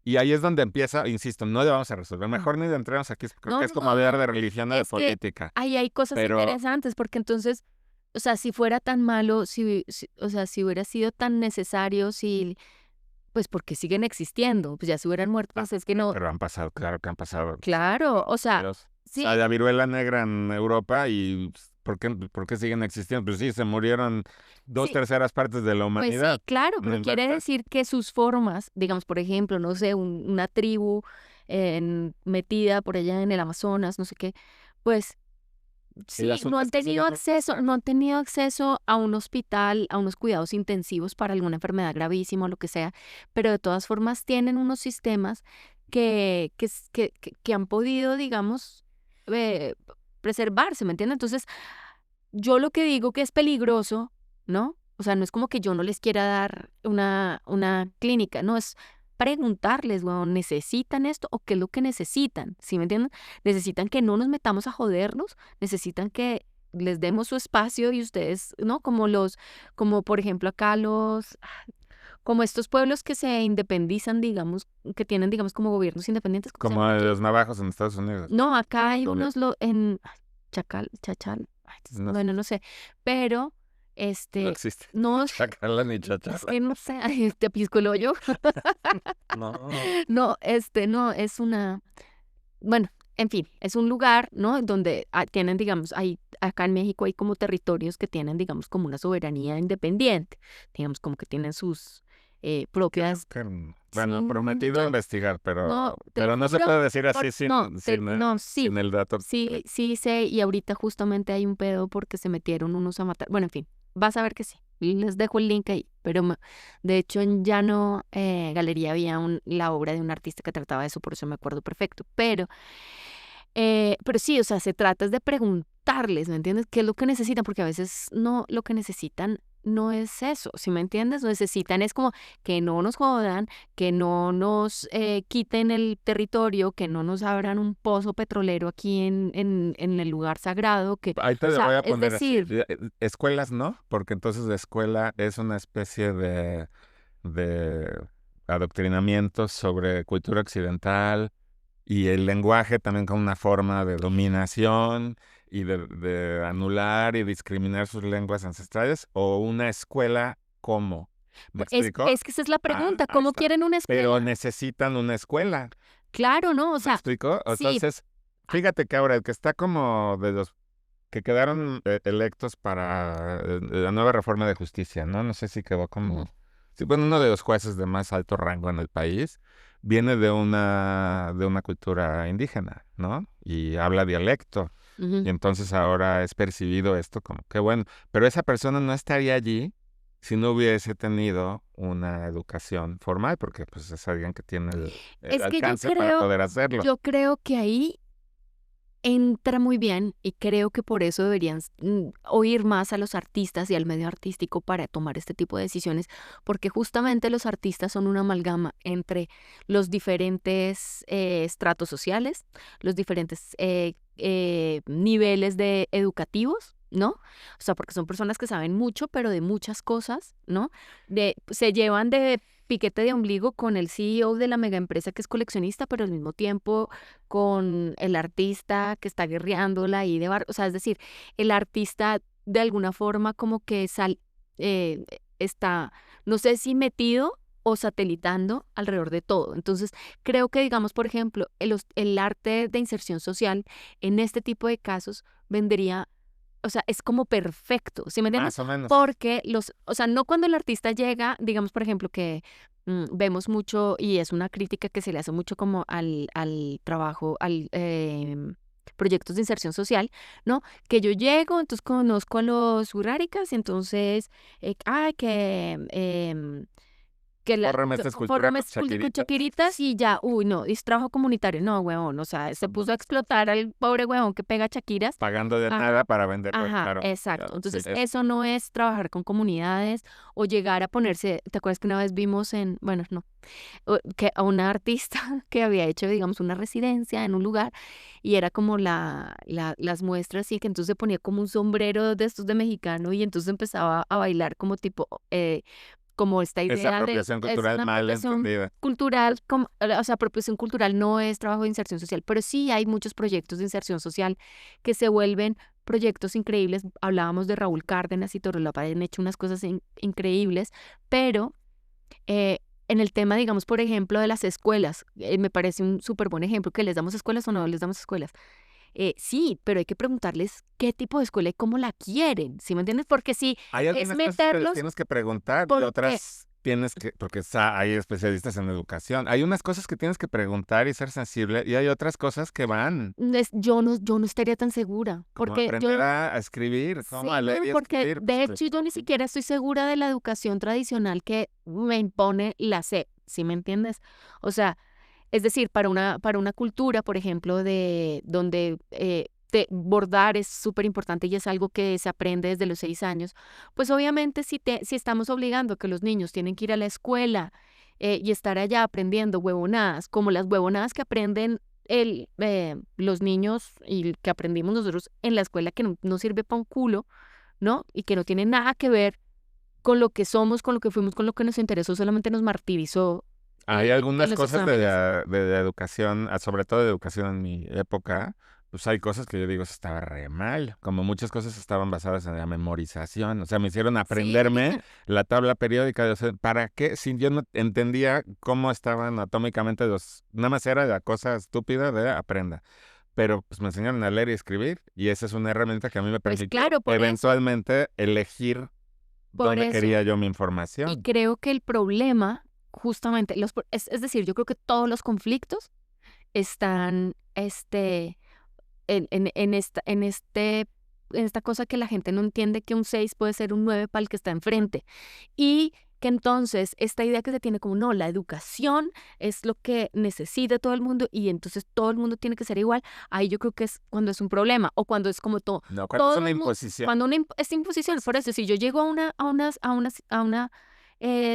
Speaker 2: Y ahí es donde empieza, insisto, no le vamos a resolver.
Speaker 1: ah,
Speaker 2: Mejor ni le entremos aquí, creo
Speaker 1: no,
Speaker 2: que es como hablar
Speaker 1: no,
Speaker 2: de religión o de
Speaker 1: es que
Speaker 2: política.
Speaker 1: ahí hay cosas
Speaker 2: Pero,
Speaker 1: interesantes, porque entonces, o sea, si fuera tan malo, o sea, si hubiera sido tan necesario, si, pues porque siguen existiendo, pues ya se hubieran muerto,
Speaker 2: ah,
Speaker 1: pues es que no,
Speaker 2: pero han pasado, claro que han pasado
Speaker 1: claro, o sea,
Speaker 2: años. O sea,
Speaker 1: sí,
Speaker 2: la viruela negra en Europa y pues, por qué siguen existiendo? Pues sí, se murieron dos
Speaker 1: sí,
Speaker 2: terceras partes de la
Speaker 1: pues sí,
Speaker 2: humanidad.
Speaker 1: claro,
Speaker 2: No
Speaker 1: pero quiere
Speaker 2: inventes.
Speaker 1: decir que sus formas, digamos, por ejemplo, no sé, una tribu metida por allá en el Amazonas, no sé qué, pues
Speaker 2: El
Speaker 1: sí,
Speaker 2: asunto es que siguen
Speaker 1: no han tenido acceso a un hospital, a unos cuidados intensivos para alguna enfermedad gravísima o lo que sea, pero de todas formas tienen unos sistemas que han podido, digamos, eh, preservarse, ¿me entiendes? Entonces, yo lo que digo que es peligroso, ¿no? O sea, no es como que yo no les quiera dar una clínica, no, es preguntarles, weón, ¿necesitan esto o qué es lo que necesitan? ¿Sí me entienden? Necesitan que no nos metamos a joderlos, necesitan que les demos su espacio y ustedes, ¿no? Como por ejemplo acá como estos pueblos que se independizan, digamos, que tienen, digamos, como gobiernos independientes, ¿cómo se
Speaker 2: como
Speaker 1: llaman aquí?
Speaker 2: los navajos en Estados Unidos.
Speaker 1: No, acá hay
Speaker 2: Donde-
Speaker 1: unos en Chachal, ay,
Speaker 2: No,
Speaker 1: bueno, no sé, pero
Speaker 2: no existe.
Speaker 1: no,
Speaker 2: Chacala ni
Speaker 1: es
Speaker 2: chachala.
Speaker 1: que no sé, ay, te pisco el hoyo.
Speaker 2: No.
Speaker 1: No, no, es una, bueno, en fin, es un lugar, ¿no? Donde tienen, digamos, acá en México hay como territorios que tienen, digamos, como una soberanía independiente, digamos, como que tienen sus propias,
Speaker 2: Bueno,
Speaker 1: sí,
Speaker 2: prometido investigar,
Speaker 1: no, te lo
Speaker 2: pero no se
Speaker 1: juro,
Speaker 2: puede decir así
Speaker 1: no, sí,
Speaker 2: sin el dato.
Speaker 1: sí sé, y ahorita justamente hay un pedo porque se metieron unos a matar. Bueno, en fin, vas a ver que sí. Les dejo el link ahí, pero de hecho en Llano Galería había la obra de un artista que trataba de eso, por eso me acuerdo perfecto. Pero sí, o sea, se trata es de preguntarles, ¿me entiendes? ¿Qué es lo que necesitan? Porque a veces no, lo que necesitan no es eso, ¿sí me entiendes? Necesitan es como que no nos jodan, que no nos quiten el territorio, que no nos abran un pozo petrolero aquí en el lugar sagrado, que,
Speaker 2: Ahí te
Speaker 1: o
Speaker 2: lo
Speaker 1: sea,
Speaker 2: voy a
Speaker 1: es
Speaker 2: poner así.
Speaker 1: decir,
Speaker 2: Escuelas no, porque entonces la escuela es una especie de adoctrinamiento sobre cultura occidental y el lenguaje también como una forma de dominación y de anular y discriminar sus lenguas ancestrales, o una escuela ¿cómo? ¿Me explico?
Speaker 1: es que esa es la
Speaker 2: Ah,
Speaker 1: pregunta,
Speaker 2: ahí
Speaker 1: ¿cómo
Speaker 2: está.
Speaker 1: quieren una
Speaker 2: Pero
Speaker 1: escuela?
Speaker 2: necesitan una escuela.
Speaker 1: Claro, ¿no? O
Speaker 2: ¿Me
Speaker 1: sea,
Speaker 2: explico?
Speaker 1: sí,
Speaker 2: Entonces, fíjate que ahora el que está como de los que quedaron electos para la nueva reforma de justicia, ¿no? No sé si quedó
Speaker 1: ujú,
Speaker 2: como... Sí, bueno, uno de los jueces de más alto rango en el país viene de una cultura indígena, ¿no? Y habla dialecto.
Speaker 1: ujú.
Speaker 2: Y entonces ahora es percibido esto como que bueno, pero esa persona no estaría allí si no hubiese tenido una educación formal, porque pues es alguien que tiene el
Speaker 1: Es que
Speaker 2: alcance para poder hacerlo.
Speaker 1: yo creo que ahí entra muy bien y creo que por eso deberían oír más a los artistas y al medio artístico para tomar este tipo de decisiones, porque justamente los artistas son una amalgama entre los diferentes estratos sociales, los diferentes niveles de educativos. ¿No? O sea, porque son personas que saben mucho, pero de muchas cosas, ¿no? Se llevan de piquete de ombligo con el CEO de la mega empresa que es coleccionista, pero al mismo tiempo con el artista que está guerreándola ahí o sea, es decir, el artista de alguna forma como que eh, está, no sé si metido o satelitando alrededor de todo. Entonces, creo que, digamos, por ejemplo, el arte de inserción social en este tipo de casos vendría, o sea, es como perfecto, ¿sí me entiendes?
Speaker 2: Más o menos.
Speaker 1: Porque o sea, no cuando el artista llega, digamos, por ejemplo, que vemos mucho, y es una crítica que se le hace mucho como al trabajo, proyectos de inserción social, ¿no? Que yo llego, entonces conozco a los urráricas, y entonces, que
Speaker 2: Fórrame esta escultura
Speaker 1: fórmame
Speaker 2: con
Speaker 1: con
Speaker 2: Shakirita.
Speaker 1: chaquiritas y ya, uy, no, es trabajo comunitario, no, huevón, o sea, se puso a explotar al pobre huevón que pega chaquiras.
Speaker 2: Pagando de
Speaker 1: Ah,
Speaker 2: nada para venderlo,
Speaker 1: ajá,
Speaker 2: claro.
Speaker 1: exacto.
Speaker 2: Claro, sí,
Speaker 1: Entonces, eso no es trabajar con comunidades o llegar a ponerse, ¿te acuerdas que una vez vimos bueno, no, que a una artista que había hecho, digamos, una residencia en un lugar y era como las muestras y que entonces se ponía como un sombrero de estos de mexicano y entonces empezaba a bailar como tipo, como esta
Speaker 2: esa
Speaker 1: idea de,
Speaker 2: apropiación
Speaker 1: es
Speaker 2: cultural
Speaker 1: una
Speaker 2: mal
Speaker 1: apropiación
Speaker 2: entendida.
Speaker 1: cultural, o sea, apropiación cultural no es trabajo de inserción social, pero sí hay muchos proyectos de inserción social que se vuelven proyectos increíbles. Hablábamos de Raúl Cárdenas y Torrelopa, han hecho unas cosas increíbles, pero eh, en el tema, digamos, por ejemplo, de las escuelas, me parece un súper buen ejemplo, que les damos escuelas o no les damos escuelas. Sí, pero hay que preguntarles qué tipo de escuela y cómo la quieren, ¿sí me entiendes? Porque si
Speaker 2: Hay
Speaker 1: es
Speaker 2: algunas cosas que les
Speaker 1: meterlos,
Speaker 2: tienes que preguntar y
Speaker 1: porque
Speaker 2: otras tienes que, porque hay especialistas en educación. Hay unas cosas que tienes que preguntar y ser sensible y hay otras cosas que van,
Speaker 1: yo no estaría tan segura,
Speaker 2: como
Speaker 1: porque
Speaker 2: aprender a escribir, como a
Speaker 1: sí,
Speaker 2: leer y
Speaker 1: porque
Speaker 2: escribir.
Speaker 1: de hecho yo ni siquiera estoy segura de la educación tradicional que me impone la SEP, ¿sí me entiendes? O sea, es decir, para una cultura, por ejemplo, de donde bordar es súper importante y es algo que se aprende desde los 6 años, pues obviamente si estamos obligando a que los niños tienen que ir a la escuela y estar allá aprendiendo huevonadas, como las huevonadas que aprenden los niños y que aprendimos nosotros en la escuela que no sirve para un culo, ¿no? Y que no tiene nada que ver con lo que somos, con lo que fuimos, con lo que nos interesó, solamente nos martirizó
Speaker 2: Hay
Speaker 1: en
Speaker 2: algunas
Speaker 1: los
Speaker 2: cosas
Speaker 1: exámenes.
Speaker 2: de educación, sobre todo de educación en mi época, pues hay cosas que yo digo, eso estaba re mal, como muchas cosas estaban basadas en la memorización, o sea, me hicieron
Speaker 1: Sí,
Speaker 2: aprenderme la tabla periódica, o sea, ¿para qué? Si yo no entendía cómo estaban anatómicamente nada más era la cosa estúpida de aprenda, pero pues me enseñaron a leer y escribir y esa es una herramienta que a mí me
Speaker 1: pues
Speaker 2: permitió
Speaker 1: claro,
Speaker 2: eventualmente elegir
Speaker 1: por
Speaker 2: dónde
Speaker 1: eso.
Speaker 2: quería yo mi
Speaker 1: Y
Speaker 2: información.
Speaker 1: creo que el problema, justamente, es decir, yo creo que todos los conflictos están, en esta cosa que la gente no entiende que un 6 puede ser un 9 para el que está enfrente. Y que entonces esta idea que se tiene como, no, la educación es lo que necesita todo el mundo y entonces todo el mundo tiene que ser igual, ahí yo creo que es cuando es un problema o cuando es como
Speaker 2: No, cuando es
Speaker 1: todo
Speaker 2: una
Speaker 1: el mundo,
Speaker 2: imposición.
Speaker 1: cuando es imposición. Por eso, si yo llego a una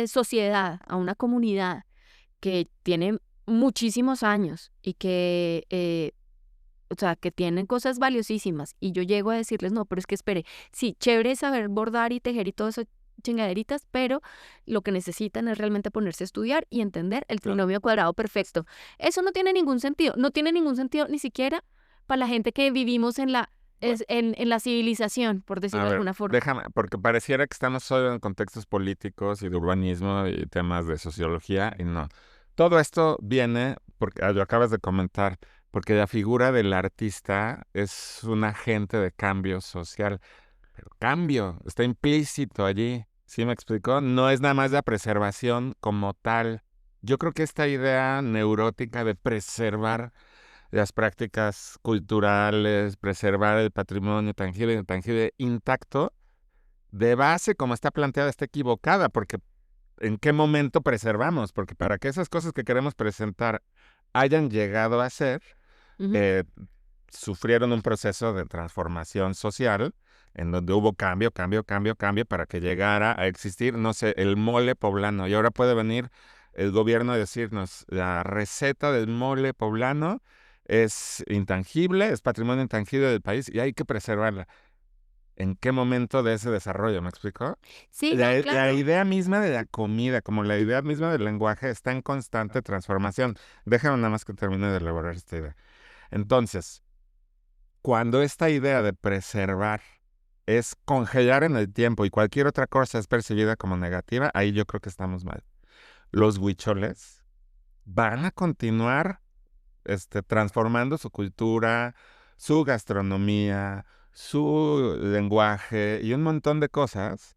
Speaker 1: sociedad, a una comunidad que tiene muchísimos años y que o sea, que tienen cosas valiosísimas y yo llego a decirles, no, pero es que espere, sí, chévere saber bordar y tejer y todo eso, chingaderitas, pero lo que necesitan es realmente ponerse a estudiar y entender el
Speaker 2: Claro.
Speaker 1: trinomio cuadrado perfecto. Eso no tiene ningún sentido, no tiene ningún sentido ni siquiera para la gente que vivimos
Speaker 2: Bueno,
Speaker 1: en la civilización, por
Speaker 2: a
Speaker 1: decirlo de
Speaker 2: ver,
Speaker 1: alguna forma.
Speaker 2: déjame, porque pareciera que estamos solo en contextos políticos y de urbanismo y temas de sociología, y no. Todo esto viene, porque lo acabas de comentar, porque la figura del artista es un agente de cambio social. Pero cambio, está implícito allí. ¿Sí me explicó? No es nada más la preservación como tal. Yo creo que esta idea neurótica de preservar las prácticas culturales, preservar el patrimonio tangible e intangible intacto, de base, como está planteada, está equivocada, porque ¿en qué momento preservamos? Porque para que esas cosas que queremos presentar hayan llegado a ser,
Speaker 1: Ujú.
Speaker 2: eh, sufrieron un proceso de transformación social en donde hubo cambio para que llegara a existir, no sé, el mole poblano. Y ahora puede venir el gobierno a decirnos, la receta del mole poblano es intangible, es patrimonio intangible del país y hay que preservarla. ¿En qué momento de ese desarrollo? ¿Me explico?
Speaker 1: Sí, no,
Speaker 2: La
Speaker 1: claro.
Speaker 2: idea misma de la comida, como la idea misma del lenguaje, está en constante transformación. Déjame nada más que termine de elaborar esta idea. Entonces, cuando esta idea de preservar es congelar en el tiempo y cualquier otra cosa es percibida como negativa, ahí yo creo que estamos mal. Los huicholes van a continuar transformando su cultura, su gastronomía, su lenguaje y un montón de cosas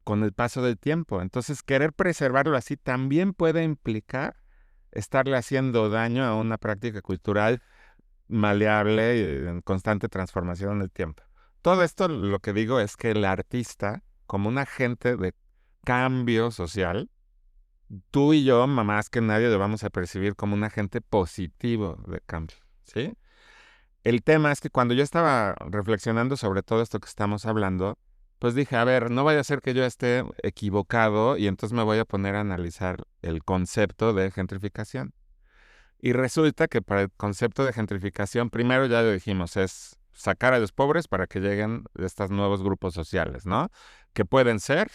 Speaker 2: con el paso del tiempo. Entonces, querer preservarlo así también puede implicar estarle haciendo daño a una práctica cultural maleable y en constante transformación en el tiempo. Todo esto lo que digo es que el artista, como un agente de cambio social, tú y yo, más que nadie, lo vamos a percibir como un agente positivo de cambio, ¿sí? El tema es que cuando yo estaba reflexionando sobre todo esto que estamos hablando, pues dije, a ver, no vaya a ser que yo esté equivocado y entonces me voy a poner a analizar el concepto de gentrificación. Y resulta que para el concepto de gentrificación, primero ya lo dijimos, es sacar a los pobres para que lleguen estos nuevos grupos sociales, ¿no? Que pueden ser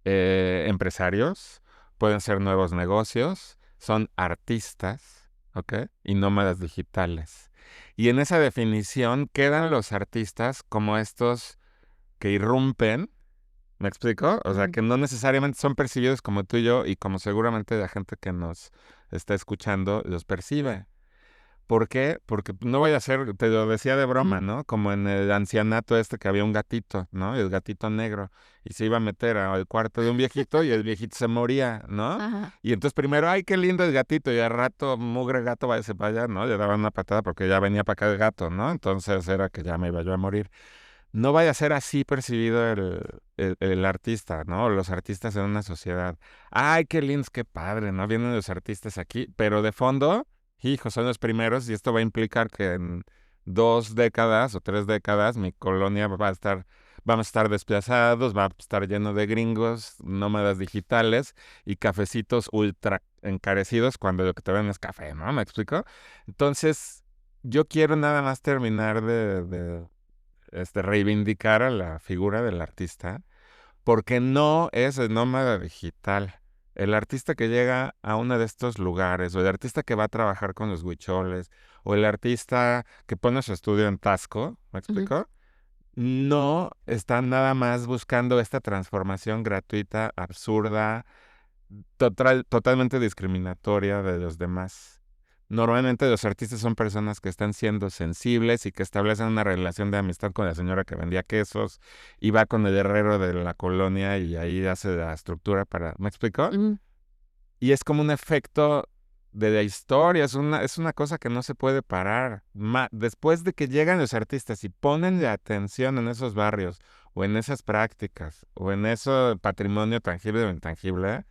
Speaker 2: empresarios, pueden ser nuevos negocios, son artistas, ¿ok? Y nómadas digitales. Y en esa definición quedan los artistas como estos que irrumpen, ¿me explico? O sea,
Speaker 1: Ujú.
Speaker 2: que no necesariamente son percibidos como tú y yo y como seguramente la gente que nos está escuchando los percibe. ¿Por qué? Porque no voy a ser, te lo decía de broma, ¿no? Como en el ancianato que había un gatito, ¿no? El gatito negro. Y se iba a meter al cuarto de un viejito y el viejito se moría, ¿no?
Speaker 1: Ajá.
Speaker 2: Y entonces primero, ay, qué lindo el gatito. Y al rato, mugre gato, váyase para allá, ¿no? Le daban una patada porque ya venía para acá el gato, ¿no? Entonces era que ya me iba yo a morir. No vaya a ser así percibido el artista, ¿no? Los artistas en una sociedad. Ay, qué lindos, qué padre, ¿no? Vienen los artistas aquí, pero de fondo, hijo, son los primeros y esto va a implicar que en 2 décadas o 3 décadas mi colonia vamos a estar desplazados, va a estar lleno de gringos, nómadas digitales y cafecitos ultra encarecidos cuando lo que te ven es café, ¿no? ¿Me explico? Entonces, yo quiero nada más terminar de reivindicar a la figura del artista, porque no es el nómada digital. El artista que llega a uno de estos lugares, o el artista que va a trabajar con los huicholes, o el artista que pone su estudio en Tasco, ¿me
Speaker 1: Ujú.
Speaker 2: explico? No está nada más buscando esta transformación gratuita, absurda, totalmente discriminatoria de los demás. Normalmente los artistas son personas que están siendo sensibles y que establecen una relación de amistad con la señora que vendía quesos y va con el herrero de la colonia y ahí hace la estructura para... ¿Me explico?
Speaker 1: Ujú.
Speaker 2: Y es como un efecto de la historia, es una cosa que no se puede parar. Después de que llegan los artistas y ponen la atención en esos barrios o en esas prácticas o en ese patrimonio tangible o intangible,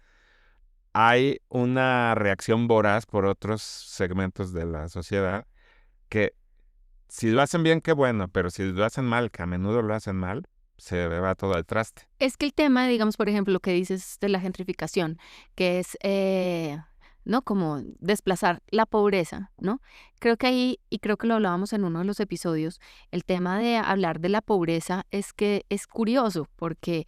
Speaker 2: hay una reacción voraz por otros segmentos de la sociedad que si lo hacen bien, qué bueno, pero si lo hacen mal, que a menudo lo hacen mal, se va todo al traste.
Speaker 1: Es que el tema, digamos, por ejemplo, lo que dices de la gentrificación, que es, ¿no? Como desplazar la pobreza, ¿no? Creo que ahí, y creo que lo hablábamos en uno de los episodios, el tema de hablar de la pobreza es que es curioso, porque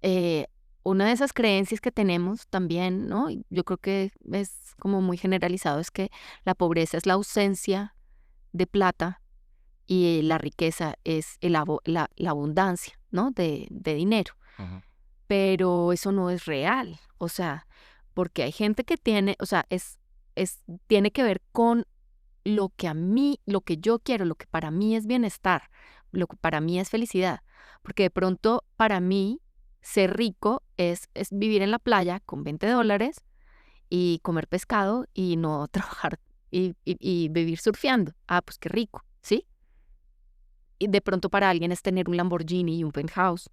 Speaker 1: eh, una de esas creencias que tenemos también, ¿no? Y yo creo que es como muy generalizado, es que la pobreza es la ausencia de plata y la riqueza es la abundancia, ¿no? De dinero.
Speaker 2: Ujú.
Speaker 1: Pero eso no es real, o sea, porque hay gente que tiene, o sea, tiene que ver con lo que a mí, lo que yo quiero, lo que para mí es bienestar, lo que para mí es felicidad, porque de pronto para mí ser rico es vivir en la playa con $20 y comer pescado y no trabajar y vivir surfeando. Ah, pues qué rico, ¿sí? Y de pronto para alguien es tener un Lamborghini y un penthouse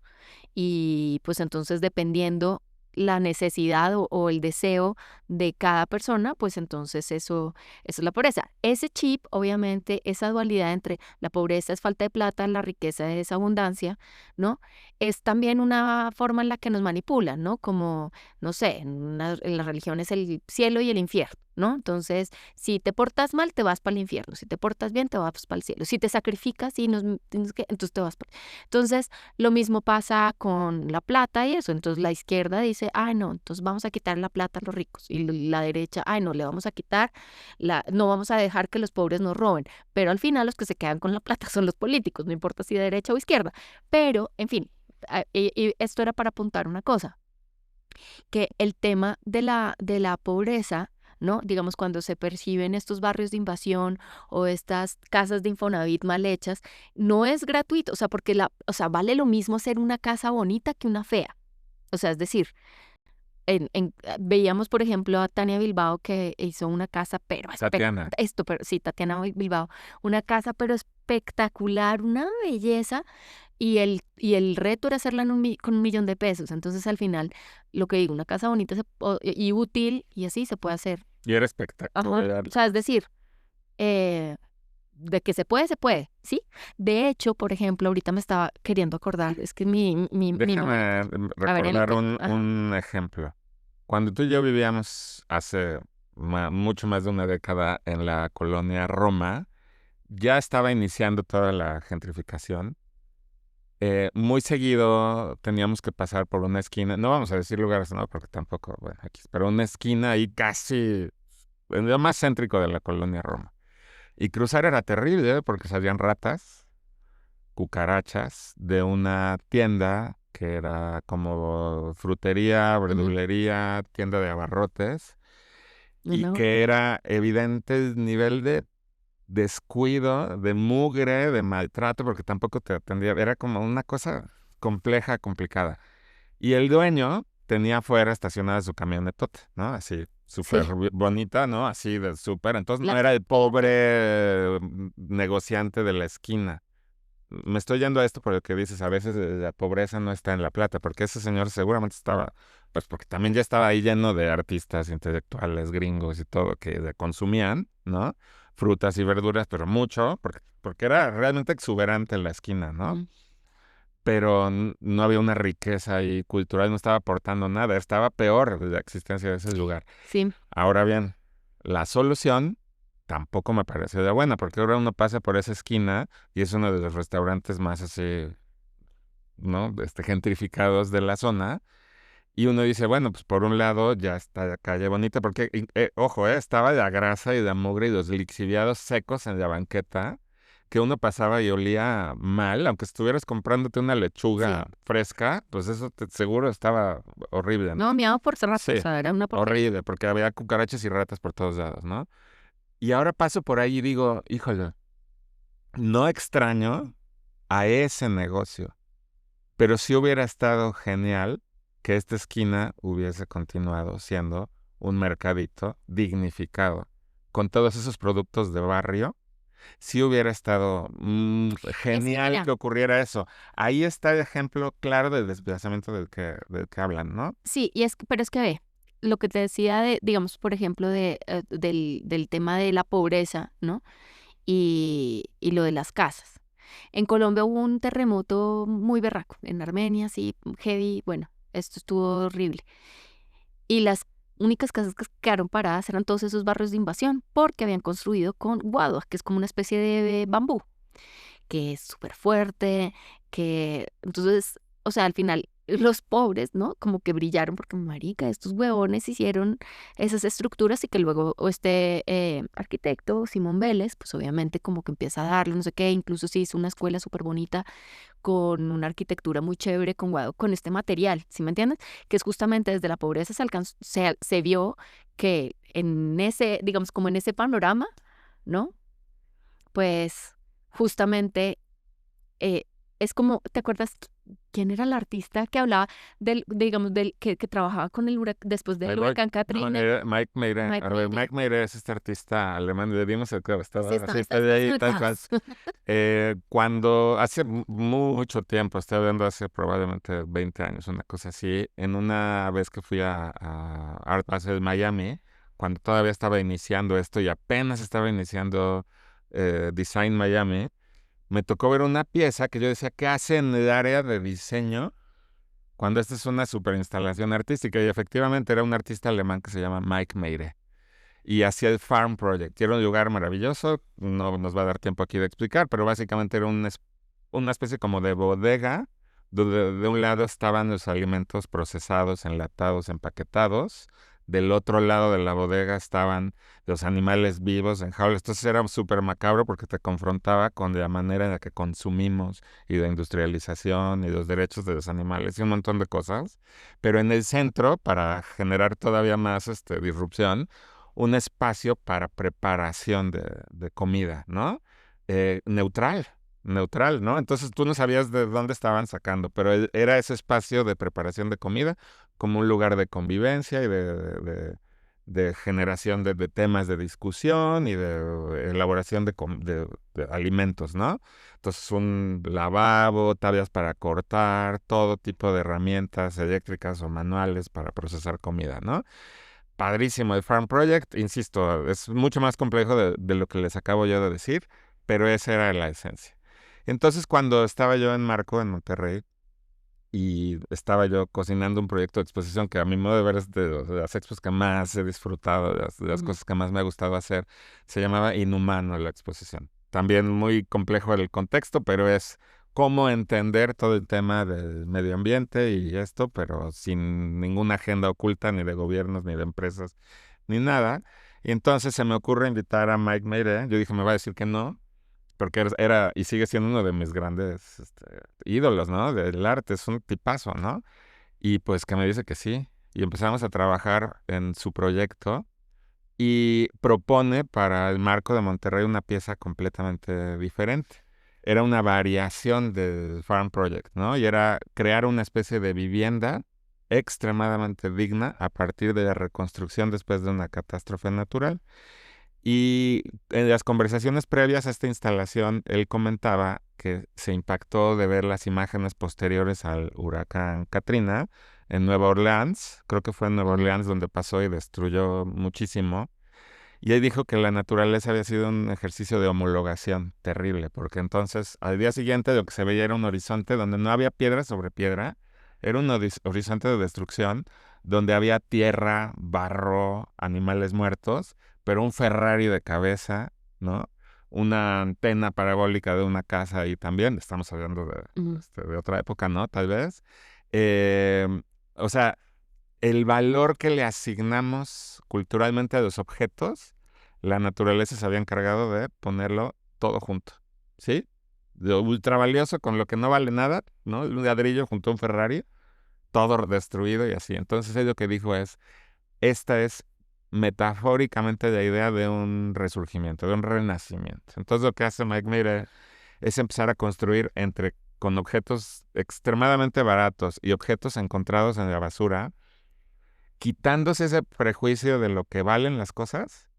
Speaker 1: y pues entonces dependiendo la necesidad o el deseo de cada persona, pues entonces eso es la pobreza. Ese chip, obviamente, esa dualidad entre la pobreza es falta de plata, la riqueza es abundancia, ¿no? Es también una forma en la que nos manipulan, ¿no? Como, no sé, en la religión es el cielo y el infierno, ¿no? Entonces, si te portas mal, te vas para el infierno. Si te portas bien, te vas para el cielo. Si te sacrificas y entonces te vas para... Entonces, lo mismo pasa con la plata y eso. Entonces, la izquierda dice, ay, no, entonces vamos a quitar la plata a los ricos. Y la derecha, ay, no, le vamos a quitar, no vamos a dejar que los pobres nos roben. Pero al final los que se quedan con la plata son los políticos, no importa si de derecha o izquierda. Pero, en fin, y esto era para apuntar una cosa, que el tema de la pobreza, ¿no? Digamos, cuando se perciben estos barrios de invasión o estas casas de Infonavit mal hechas, no es gratuito, o sea, porque vale lo mismo ser una casa bonita que una fea. O sea, es decir, veíamos, por ejemplo, a Tania Bilbao que hizo una casa, pero
Speaker 2: Tatiana.
Speaker 1: pero sí, Tatiana Bilbao, una casa, pero espectacular, una belleza, y el reto era hacerla con 1 millón de pesos. Entonces, al final, lo que digo, una casa bonita y útil, y así se puede hacer.
Speaker 2: Y era
Speaker 1: Ajá.
Speaker 2: espectacular.
Speaker 1: O sea, es decir, eh, de que se puede, ¿sí? De hecho, por ejemplo, ahorita me estaba queriendo acordar, es que mi memoria...
Speaker 2: Déjame
Speaker 1: A ver,
Speaker 2: recordar
Speaker 1: ajá.
Speaker 2: un ejemplo. Cuando tú y yo vivíamos hace mucho más de una década en la colonia Roma, ya estaba iniciando toda la gentrificación. Muy seguido teníamos que pasar por una esquina, no vamos a decir lugares, no, porque tampoco, bueno, aquí, pero una esquina ahí casi en lo más céntrico de la colonia Roma. Y cruzar era terrible, porque salían ratas, cucarachas de una tienda que era como frutería,
Speaker 1: Ujú.
Speaker 2: verdulería, tienda de abarrotes, y
Speaker 1: No,
Speaker 2: que era evidente el nivel de descuido, de mugre, de maltrato, porque tampoco te atendía, era como una cosa compleja, complicada. Y el dueño tenía afuera estacionada su camionetota, ¿no? Así, súper
Speaker 1: sí,
Speaker 2: bonita, ¿no? Así de súper. Entonces no
Speaker 1: la,
Speaker 2: era el pobre negociante de la esquina. Me estoy yendo a esto por lo que dices, a veces la pobreza no está en la plata, porque ese señor seguramente estaba, pues porque también ya estaba ahí lleno de artistas intelectuales gringos y todo que consumían, ¿no? Frutas y verduras, pero mucho, porque era realmente exuberante en la esquina, ¿no?
Speaker 1: ujú,
Speaker 2: Pero no había una riqueza ahí cultural, no estaba aportando nada, estaba peor la existencia de ese lugar.
Speaker 1: sí,
Speaker 2: Ahora bien, la solución tampoco me pareció de buena, porque ahora uno pasa por esa esquina y es uno de los restaurantes más así, ¿no? Gentrificados de la zona. Y uno dice, bueno, pues por un lado ya está la calle bonita, porque, ojo, estaba la grasa y la mugre y los lixiviados secos en la banqueta, que uno pasaba y olía mal, aunque estuvieras comprándote una lechuga
Speaker 1: sí.
Speaker 2: fresca, pues eso seguro estaba horrible, ¿no?
Speaker 1: No, miado por rato, o
Speaker 2: Sí,
Speaker 1: sea, era una porquería.
Speaker 2: horrible, porque había cucarachas y ratas por todos lados, ¿no? Y ahora paso por ahí y digo, híjole, no extraño a ese negocio, pero sí hubiera estado genial que esta esquina hubiese continuado siendo un mercadito dignificado, con todos esos productos de barrio. Sí hubiera estado
Speaker 1: Es que
Speaker 2: genial
Speaker 1: mira,
Speaker 2: que ocurriera eso. Ahí está el ejemplo claro del desplazamiento del que hablan, ¿no?
Speaker 1: sí, pero es que ve, lo que te decía digamos, por ejemplo, del tema de la pobreza, ¿no? Y lo de las casas. En Colombia hubo un terremoto muy berraco, en Armenia, sí, heavy, bueno, esto estuvo horrible. Y las únicas casas que quedaron paradas eran todos esos barrios de invasión, porque habían construido con guadua, que es como una especie de bambú, que es súper fuerte, que entonces, o sea, al final los pobres, ¿no? Como que brillaron porque, marica, estos huevones hicieron esas estructuras y que luego este arquitecto, Simón Vélez, pues obviamente como que empieza a darle, no sé qué, incluso se hizo una escuela súper bonita con una arquitectura muy chévere, con este material, ¿sí me entiendes? Que es justamente desde la pobreza se vio que en ese, digamos, como en ese panorama, ¿no? Pues justamente es como, ¿te acuerdas quién era el artista que hablaba digamos, que trabajaba con después del huracán
Speaker 2: No,
Speaker 1: Katrina?
Speaker 2: era Mike Meire.
Speaker 1: Mike
Speaker 2: A ver,
Speaker 1: Mire.
Speaker 2: Mike Meire es este artista alemán. Le dimos el clavo,
Speaker 1: Sí,
Speaker 2: estaba así, está de
Speaker 1: estás
Speaker 2: ahí, tal cual.
Speaker 1: conectados.
Speaker 2: Cuando hace mucho tiempo, estoy hablando hace probablemente 20 años, una cosa así, en una vez que fui a Art Basel Miami, cuando todavía estaba iniciando esto y apenas estaba iniciando Design Miami, me tocó ver una pieza que yo decía, ¿qué hace en el área de diseño cuando esta es una super instalación artística? Y efectivamente era un artista alemán que se llama Mike Meire y hacía el Farm Project. Y era un lugar maravilloso, no nos va a dar tiempo aquí de explicar, pero básicamente era una especie como de bodega, donde de un lado estaban los alimentos procesados, enlatados, empaquetados, del otro lado de la bodega estaban los animales vivos en jaulas. Entonces era súper macabro porque te confrontaba con la manera en la que consumimos y la industrialización y los derechos de los animales y un montón de cosas. Pero en el centro, para generar todavía más disrupción, un espacio para preparación de comida, ¿no? Neutral, neutral, ¿no? Entonces tú no sabías de dónde estaban sacando, pero era ese espacio de preparación de comida como un lugar de convivencia y de generación de temas de discusión y de elaboración de alimentos, ¿no? Entonces un lavabo, tablas para cortar, todo tipo de herramientas eléctricas o manuales para procesar comida, ¿no? Padrísimo el Farm Project, insisto, es mucho más complejo de lo que les acabo yo de decir, pero esa era la esencia. Entonces, cuando estaba yo en Marco, en Monterrey, y estaba yo cocinando un proyecto de exposición que a mi modo de ver es de las expos que más he disfrutado, de las
Speaker 1: Ujú.
Speaker 2: cosas que más me ha gustado hacer, se llamaba Inhumano la exposición. También muy complejo el contexto, pero es cómo entender todo el tema del medio ambiente y esto, pero sin ninguna agenda oculta, ni de gobiernos, ni de empresas, ni nada. Y entonces se me ocurre invitar a Mike Meire. Yo dije, me va a decir que no, porque era y sigue siendo uno de mis grandes ídolos, ¿no? Del arte, es un tipazo, ¿no? Y pues que me dice que sí. Y empezamos a trabajar en su proyecto y propone para el Marco de Monterrey una pieza completamente diferente. Era una variación del Farm Project, ¿no? Y era crear una especie de vivienda extremadamente digna a partir de la reconstrucción después de una catástrofe natural. Y en las conversaciones previas a esta instalación, él comentaba que se impactó de ver las imágenes posteriores al huracán Katrina en Nueva Orleans. Creo que fue en Nueva
Speaker 1: Ujú.
Speaker 2: Orleans donde pasó y destruyó muchísimo. Y él dijo que la naturaleza había sido un ejercicio de homologación terrible, porque entonces al día siguiente lo que se veía era un horizonte donde no había piedra sobre piedra, era un horizonte de destrucción donde había tierra, barro, animales muertos, pero un Ferrari de cabeza, ¿no? Una antena parabólica de una casa ahí también, estamos hablando
Speaker 1: Ujú.
Speaker 2: de otra época, ¿no? Tal vez. Eh, o sea, el valor que le asignamos culturalmente a los objetos, la naturaleza se había encargado de ponerlo todo junto, ¿sí? Lo ultra valioso con lo que no vale nada, ¿no? Un ladrillo junto a un Ferrari, todo destruido y así. Entonces él lo que dijo es, esta es metafóricamente la idea de un resurgimiento, de un renacimiento. Entonces lo que hace Mike Mire es empezar a construir con objetos extremadamente baratos y objetos encontrados en la basura, quitándose ese prejuicio de lo que valen las cosas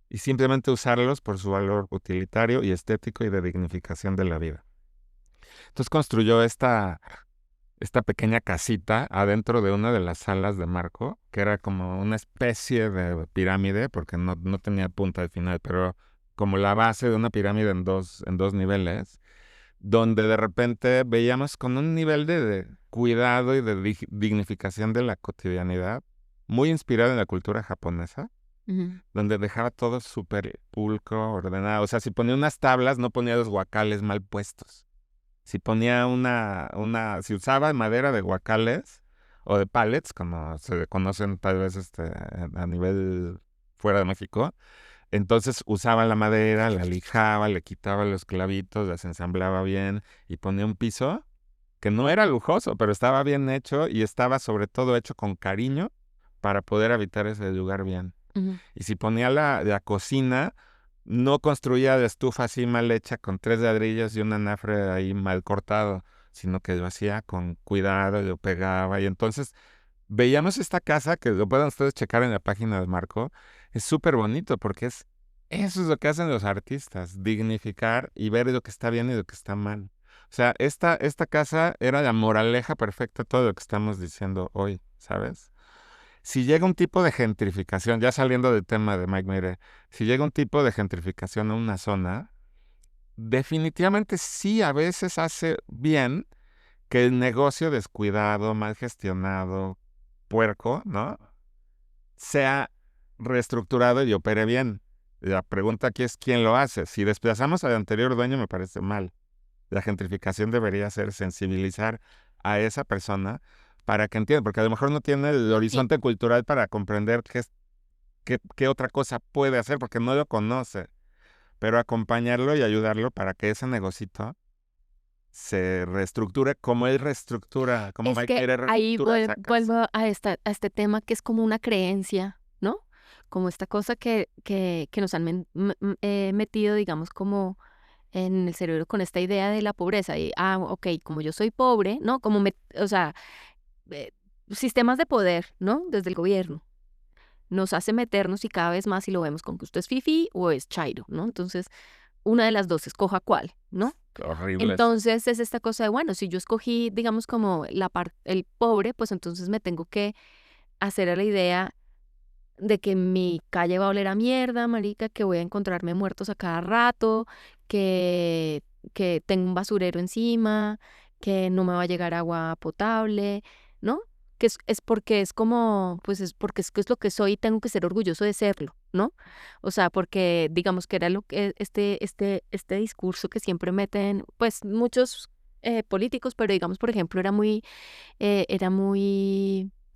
Speaker 2: y simplemente usarlos por su valor utilitario y estético y de dignificación de la vida. Entonces construyó esta pequeña casita adentro de una de las salas de Marco, que era como una especie de pirámide, porque no tenía punta al final, pero como la base de una pirámide en dos niveles, donde de repente veíamos con un nivel de cuidado y de dignificación de la cotidianidad, muy inspirado en la cultura japonesa,
Speaker 1: Ujú.
Speaker 2: donde dejaba todo súper pulcro, ordenado. O sea, si ponía unas tablas, no ponía los guacales mal puestos. Si ponía si usaba madera de guacales o de pallets, como se conocen tal vez a nivel fuera de México, entonces usaba la madera, la lijaba, le quitaba los clavitos, las ensamblaba bien y ponía un piso que no era lujoso, pero estaba bien hecho y estaba sobre todo hecho con cariño para poder habitar ese lugar bien.
Speaker 1: Ujú.
Speaker 2: Y si ponía la cocina, no construía de estufa así mal hecha con 3 ladrillos y un anafre ahí mal cortado, sino que lo hacía con cuidado, lo pegaba. Y entonces veíamos esta casa, que lo pueden ustedes checar en la página de Marco, es súper bonito porque eso es lo que hacen los artistas, dignificar y ver lo que está bien y lo que está mal. O sea, esta casa era la moraleja perfecta de todo lo que estamos diciendo hoy, ¿sabes? Si llega un tipo de gentrificación, ya saliendo del tema de Mike Mire, si llega un tipo de gentrificación a una zona, definitivamente sí a veces hace bien que el negocio descuidado, mal gestionado, puerco, ¿no? Sea reestructurado y opere bien. La pregunta aquí es quién lo hace. Si desplazamos al anterior dueño me parece mal. La gentrificación debería ser sensibilizar a esa persona para que entienda, porque a lo mejor no tiene el
Speaker 1: Sí,
Speaker 2: horizonte cultural para comprender qué otra cosa puede hacer, porque no lo conoce, pero acompañarlo y ayudarlo para que ese negocito se reestructure como él reestructura, como
Speaker 1: es
Speaker 2: Mike
Speaker 1: que
Speaker 2: Mire
Speaker 1: ahí
Speaker 2: reestructura esa casa.
Speaker 1: vuelvo a este tema que es como una creencia, ¿no? Como esta cosa que nos han metido, digamos, como en el cerebro con esta idea de la pobreza. Y, ok, como yo soy pobre, ¿no? O sea, eh, sistemas de poder, ¿no? Desde el gobierno. Nos hace meternos y cada vez más si lo vemos con que usted es fifi o es chairo, ¿no? Entonces, una de las dos, escoja cuál, ¿no?
Speaker 2: Horrible eso.
Speaker 1: Entonces es esta cosa de, bueno, si yo escogí, digamos, como el pobre, pues entonces me tengo que hacer a la idea de que mi calle va a oler a mierda, marica, que voy a encontrarme muertos a cada rato, que, que tengo un basurero encima, que no me va a llegar agua potable, ¿no? Que es porque es como, pues es porque es que es lo que soy y tengo que ser orgulloso de serlo, ¿no? O sea, porque digamos que era lo que este discurso que siempre meten, pues muchos políticos, pero digamos, por ejemplo, era muy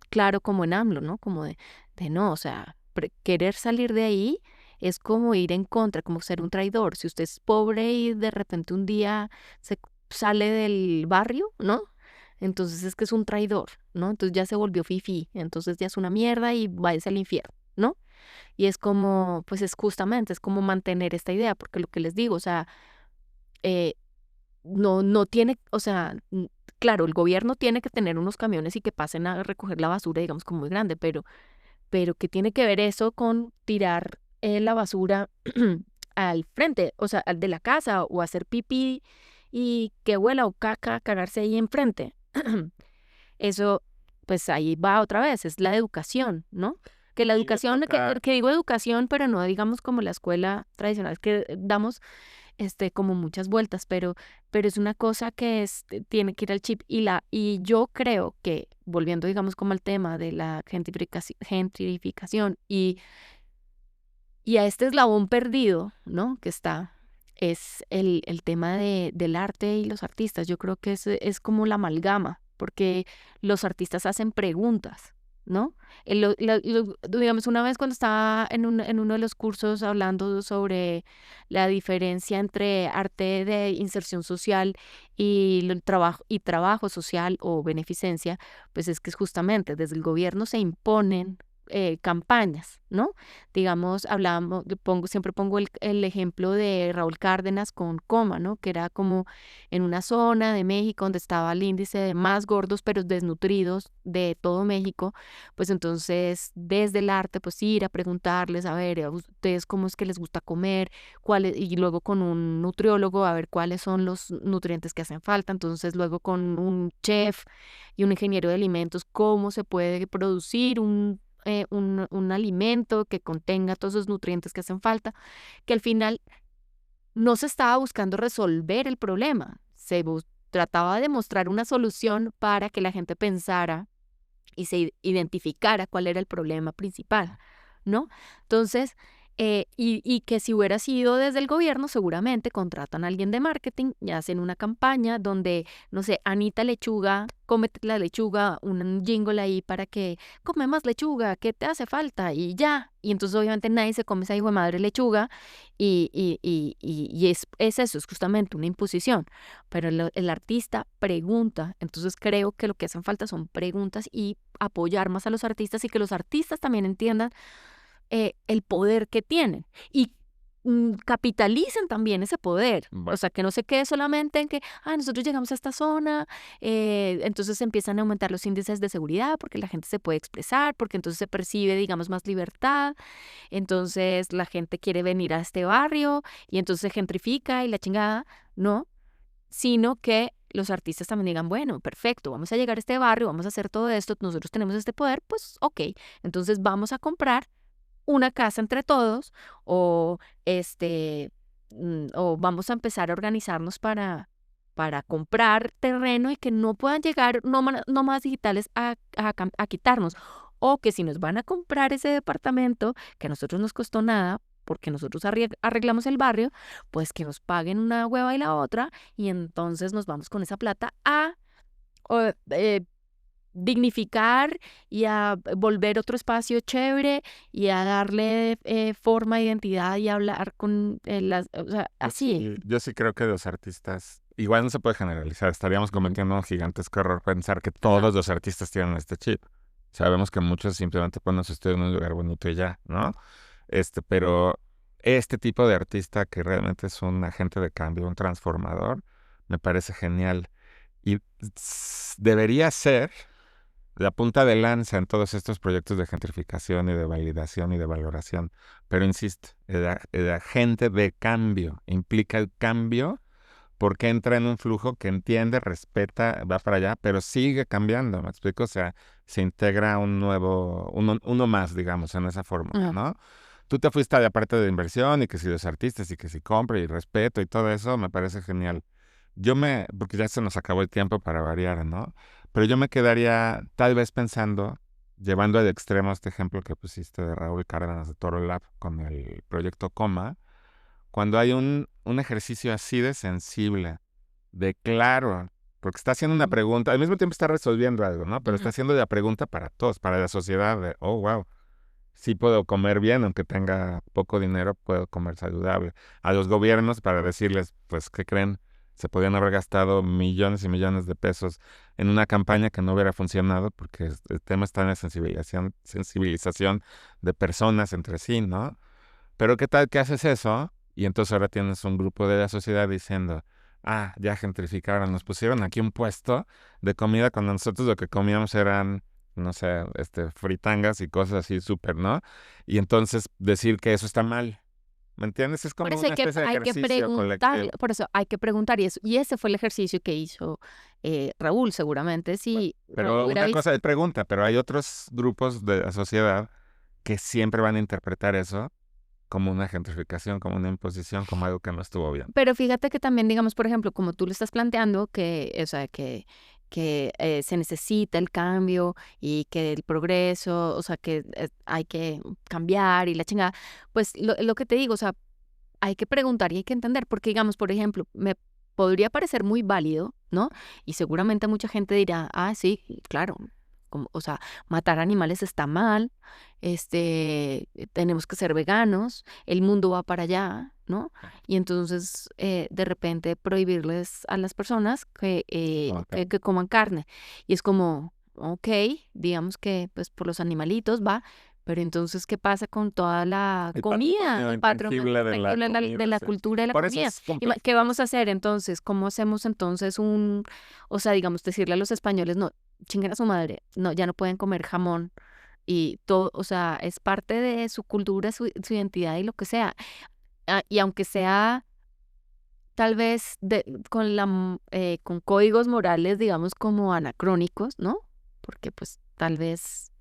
Speaker 1: claro como en AMLO, ¿no? Como de no, o sea, querer salir de ahí es como ir en contra, como ser un traidor. Si usted es pobre y de repente un día se sale del barrio, ¿no? Entonces es que es un traidor, ¿no? Entonces ya se volvió fifí, entonces ya es una mierda y váyase al infierno, ¿no? Y es como, pues es justamente, es como mantener esta idea, porque lo que les digo, o sea, eh, no tiene, o sea, claro, el gobierno tiene que tener unos camiones y que pasen a recoger la basura, digamos, como muy grande, pero ¿qué tiene que ver eso con tirar la basura al frente, o sea, al de la casa o hacer pipí y que huela o caca, cagarse ahí enfrente? Eso, pues ahí va otra vez, es la educación, ¿no? Que la
Speaker 2: Y me
Speaker 1: educación,
Speaker 2: toca,
Speaker 1: que digo educación, pero no digamos como la escuela tradicional, que damos como muchas vueltas, pero es una cosa que tiene que ir al chip. Y yo creo que, volviendo, digamos, como al tema de la gentrificación y a este eslabón perdido, ¿no? Que está, es el tema del arte y los artistas. Yo creo que es como la amalgama, porque los artistas hacen preguntas, ¿no? Digamos, una vez cuando estaba en uno de los cursos hablando sobre la diferencia entre arte de inserción social y trabajo social o beneficencia, pues es que es justamente desde el gobierno se imponen campañas, ¿no? Digamos, hablábamos, siempre pongo el ejemplo de Raúl Cárdenas con Coma, ¿no? Que era como en una zona de México donde estaba el índice de más gordos pero desnutridos de todo México, pues entonces desde el arte, pues ir a preguntarles, a ver, a ustedes cómo es que les gusta comer, y luego con un nutriólogo a ver cuáles son los nutrientes que hacen falta, entonces luego con un chef y un ingeniero de alimentos, cómo se puede producir un alimento que contenga todos esos nutrientes que hacen falta, que al final no se estaba buscando resolver el problema, trataba de mostrar una solución para que la gente pensara y se identificara cuál era el problema principal, ¿no? Entonces, y que si hubiera sido desde el gobierno, seguramente contratan a alguien de marketing y hacen una campaña donde, no sé, Anita Lechuga, cómete la lechuga, un jingle ahí para que come más lechuga, ¿qué te hace falta? Y ya. Y entonces obviamente nadie se come esa hijo de madre lechuga y es eso, es justamente una imposición. Pero el artista pregunta, entonces creo que lo que hacen falta son preguntas y apoyar más a los artistas y que los artistas también entiendan el poder que tienen. Y capitalicen también ese poder. O
Speaker 2: Bueno,
Speaker 1: sea, que no se quede solamente en que, nosotros llegamos a esta zona, entonces empiezan a aumentar los índices de seguridad porque la gente se puede expresar, porque entonces se percibe, digamos, más libertad, entonces la gente quiere venir a este barrio y entonces se gentrifica y la chingada, no, sino que los artistas también digan, bueno, perfecto, vamos a llegar a este barrio, vamos a hacer todo esto, nosotros tenemos este poder, pues ok, entonces vamos a comprar una casa entre todos o o vamos a empezar a organizarnos para comprar terreno y que no puedan llegar nómadas digitales a quitarnos. O que si nos van a comprar ese departamento, que a nosotros nos costó nada, porque nosotros arreglamos el barrio, pues que nos paguen una hueva y la otra, y entonces nos vamos con esa plata a o, dignificar y a volver otro espacio chévere y a darle forma, identidad y hablar con o sea, así.
Speaker 2: yo sí creo que los artistas, igual no se puede generalizar, estaríamos cometiendo un gigantesco error pensar que
Speaker 1: Ajá.
Speaker 2: todos los artistas tienen este chip. Sabemos que muchos simplemente ponen su estudio en un lugar bonito y ya, ¿no? Pero este tipo de artista que realmente es un agente de cambio, un transformador, me parece genial. Y debería ser la punta de lanza en todos estos proyectos de gentrificación y de validación y de valoración. Pero insisto, el agente de cambio implica el cambio porque entra en un flujo que entiende, respeta, va para allá, pero sigue cambiando, ¿me explico? O sea, se integra un nuevo, uno más, digamos, en esa fórmula,
Speaker 1: Ajá.
Speaker 2: ¿no? Tú te fuiste a la parte de inversión y que si los artistas y que si compra y respeto y todo eso, me parece genial. Porque ya se nos acabó el tiempo para variar, ¿no? Pero yo me quedaría tal vez pensando, llevando al extremo este ejemplo que pusiste de Raúl Cárdenas de Toro Lab con el proyecto Coma, cuando hay un ejercicio así de sensible, de claro, porque está haciendo una
Speaker 1: Ujú,
Speaker 2: pregunta, al mismo tiempo está resolviendo algo, ¿no? Pero está
Speaker 1: ujú.
Speaker 2: haciendo la pregunta para todos, para la sociedad, de, oh, wow, sí puedo comer bien, aunque tenga poco dinero, puedo comer saludable. A los gobiernos para decirles, pues, ¿qué creen? Se podían haber gastado millones y millones de pesos en una campaña que no hubiera funcionado porque el tema está en la sensibilización de personas entre sí, ¿no? Pero ¿qué tal que haces eso? Y entonces ahora tienes un grupo de la sociedad diciendo, ya gentrificaron, nos pusieron aquí un puesto de comida cuando nosotros lo que comíamos eran, no sé, fritangas y cosas así súper, ¿no? Y entonces decir que eso está mal, ¿me entiendes? Es
Speaker 1: Por
Speaker 2: como
Speaker 1: eso
Speaker 2: una especie de
Speaker 1: hay que
Speaker 2: ejercicio
Speaker 1: preguntar,
Speaker 2: colectivo.
Speaker 1: por eso hay que preguntar, y ese fue el ejercicio que hizo Raúl, seguramente, si Raúl
Speaker 2: Pero
Speaker 1: hubiera
Speaker 2: una cosa
Speaker 1: visto.
Speaker 2: es pregunta, pero hay otros grupos de la sociedad que siempre van a interpretar eso como una gentrificación, como una imposición, como algo que no estuvo bien.
Speaker 1: Pero fíjate que también, digamos, por ejemplo, como tú lo estás planteando, o sea, que se necesita el cambio y que el progreso, o sea, que hay que cambiar y la chingada, pues lo que te digo, o sea, hay que preguntar y hay que entender, porque digamos, por ejemplo, me podría parecer muy válido, ¿no? Y seguramente mucha gente dirá, sí, claro, o sea, matar animales está mal, tenemos que ser veganos, el mundo va para allá, ¿no? Y entonces, de repente, prohibirles a las personas
Speaker 2: Ok.
Speaker 1: que coman carne. Y es como, ok, digamos que pues por los animalitos va, pero entonces, ¿qué pasa con toda la
Speaker 2: El
Speaker 1: comida?
Speaker 2: patrimonio
Speaker 1: El patrimonio
Speaker 2: intangible de la
Speaker 1: de
Speaker 2: comida,
Speaker 1: la
Speaker 2: sí.
Speaker 1: cultura de la
Speaker 2: Por eso
Speaker 1: comida.
Speaker 2: es complejo.
Speaker 1: ¿Qué vamos a hacer entonces? ¿Cómo hacemos entonces o sea, digamos, decirle a los españoles, no, chinguen a su madre, no, ya no pueden comer jamón y todo, o sea, es parte de su cultura, su identidad y lo que sea. Y aunque sea tal vez con códigos morales, digamos, como anacrónicos, ¿no? Porque pues tal vez,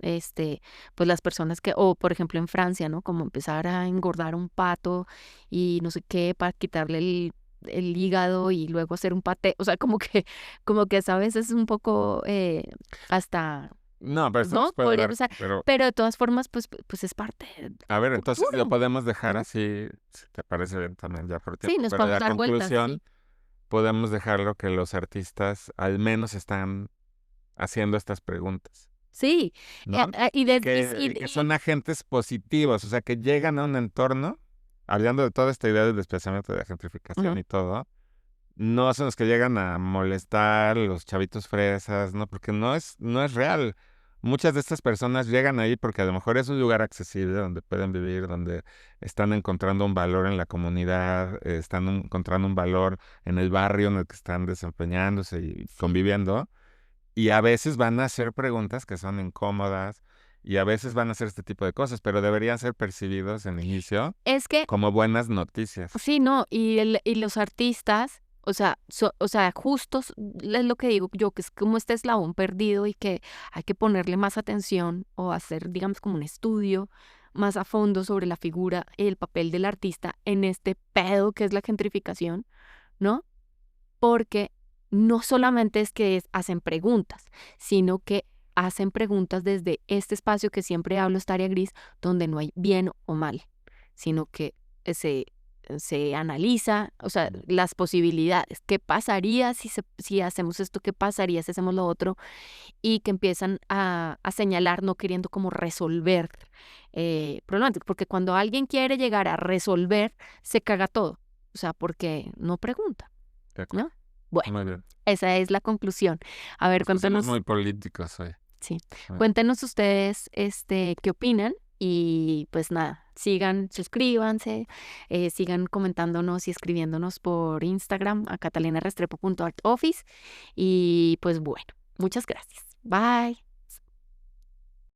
Speaker 1: pues las personas o por ejemplo en Francia, ¿no? Como empezar a engordar un pato y no sé qué para quitarle el hígado y luego hacer un paté, o sea, como que a veces es un poco hasta,
Speaker 2: No, pero esto
Speaker 1: ¿no?
Speaker 2: nos puede
Speaker 1: Podría
Speaker 2: dar,
Speaker 1: pensar,
Speaker 2: pero
Speaker 1: pero de todas formas, pues es parte del
Speaker 2: a ver, entonces lo
Speaker 1: futuro,
Speaker 2: podemos dejar
Speaker 1: ¿no?
Speaker 2: así, si te parece bien también ya por
Speaker 1: Sí,
Speaker 2: tiempo,
Speaker 1: nos
Speaker 2: pero
Speaker 1: podemos
Speaker 2: la
Speaker 1: dar vueltas,
Speaker 2: conclusión
Speaker 1: sí.
Speaker 2: podemos dejarlo que los artistas al menos están haciendo estas preguntas,
Speaker 1: Sí,
Speaker 2: ¿no?
Speaker 1: y,
Speaker 2: Y que son agentes positivos, o sea, que llegan a un entorno, hablando de toda esta idea del desplazamiento de la gentrificación
Speaker 1: ujú.
Speaker 2: y todo, no son los que llegan a molestar los chavitos fresas, ¿no? Porque no es real. muchas de estas personas llegan ahí porque a lo mejor es un lugar accesible donde pueden vivir, donde están encontrando un valor en la comunidad, están encontrando un valor en el barrio en el que están desempeñándose y
Speaker 1: Sí.
Speaker 2: conviviendo. Y a veces van a hacer preguntas que son incómodas y a veces van a hacer este tipo de cosas, pero deberían ser percibidos en inicio
Speaker 1: Es que
Speaker 2: como buenas noticias.
Speaker 1: sí, no, y los artistas, o sea, justos, es lo que digo yo, que es como este eslabón perdido y que hay que ponerle más atención o hacer, digamos, como un estudio más a fondo sobre la figura y el papel del artista en este pedo que es la gentrificación, ¿no? Porque no solamente es que hacen preguntas, sino que hacen preguntas desde este espacio que siempre hablo, esta área gris, donde no hay bien o mal, sino que se, se analiza, o sea, las posibilidades, qué pasaría si hacemos esto, qué pasaría si hacemos lo otro, y que empiezan a señalar no queriendo como resolver problemas, porque cuando alguien quiere llegar a resolver, se caga todo, o sea, porque no pregunta.
Speaker 2: De acuerdo.
Speaker 1: ¿No? Bueno,
Speaker 2: Muy bien.
Speaker 1: esa es la conclusión. A ver,
Speaker 2: Nos pusimos
Speaker 1: cuéntanos,
Speaker 2: muy políticos hoy.
Speaker 1: sí,
Speaker 2: Ah,
Speaker 1: cuéntenos ustedes, qué opinan y pues nada, sigan, suscríbanse, sigan comentándonos y escribiéndonos por Instagram a catalinarestrepo.artoffice y pues bueno, muchas gracias. Bye.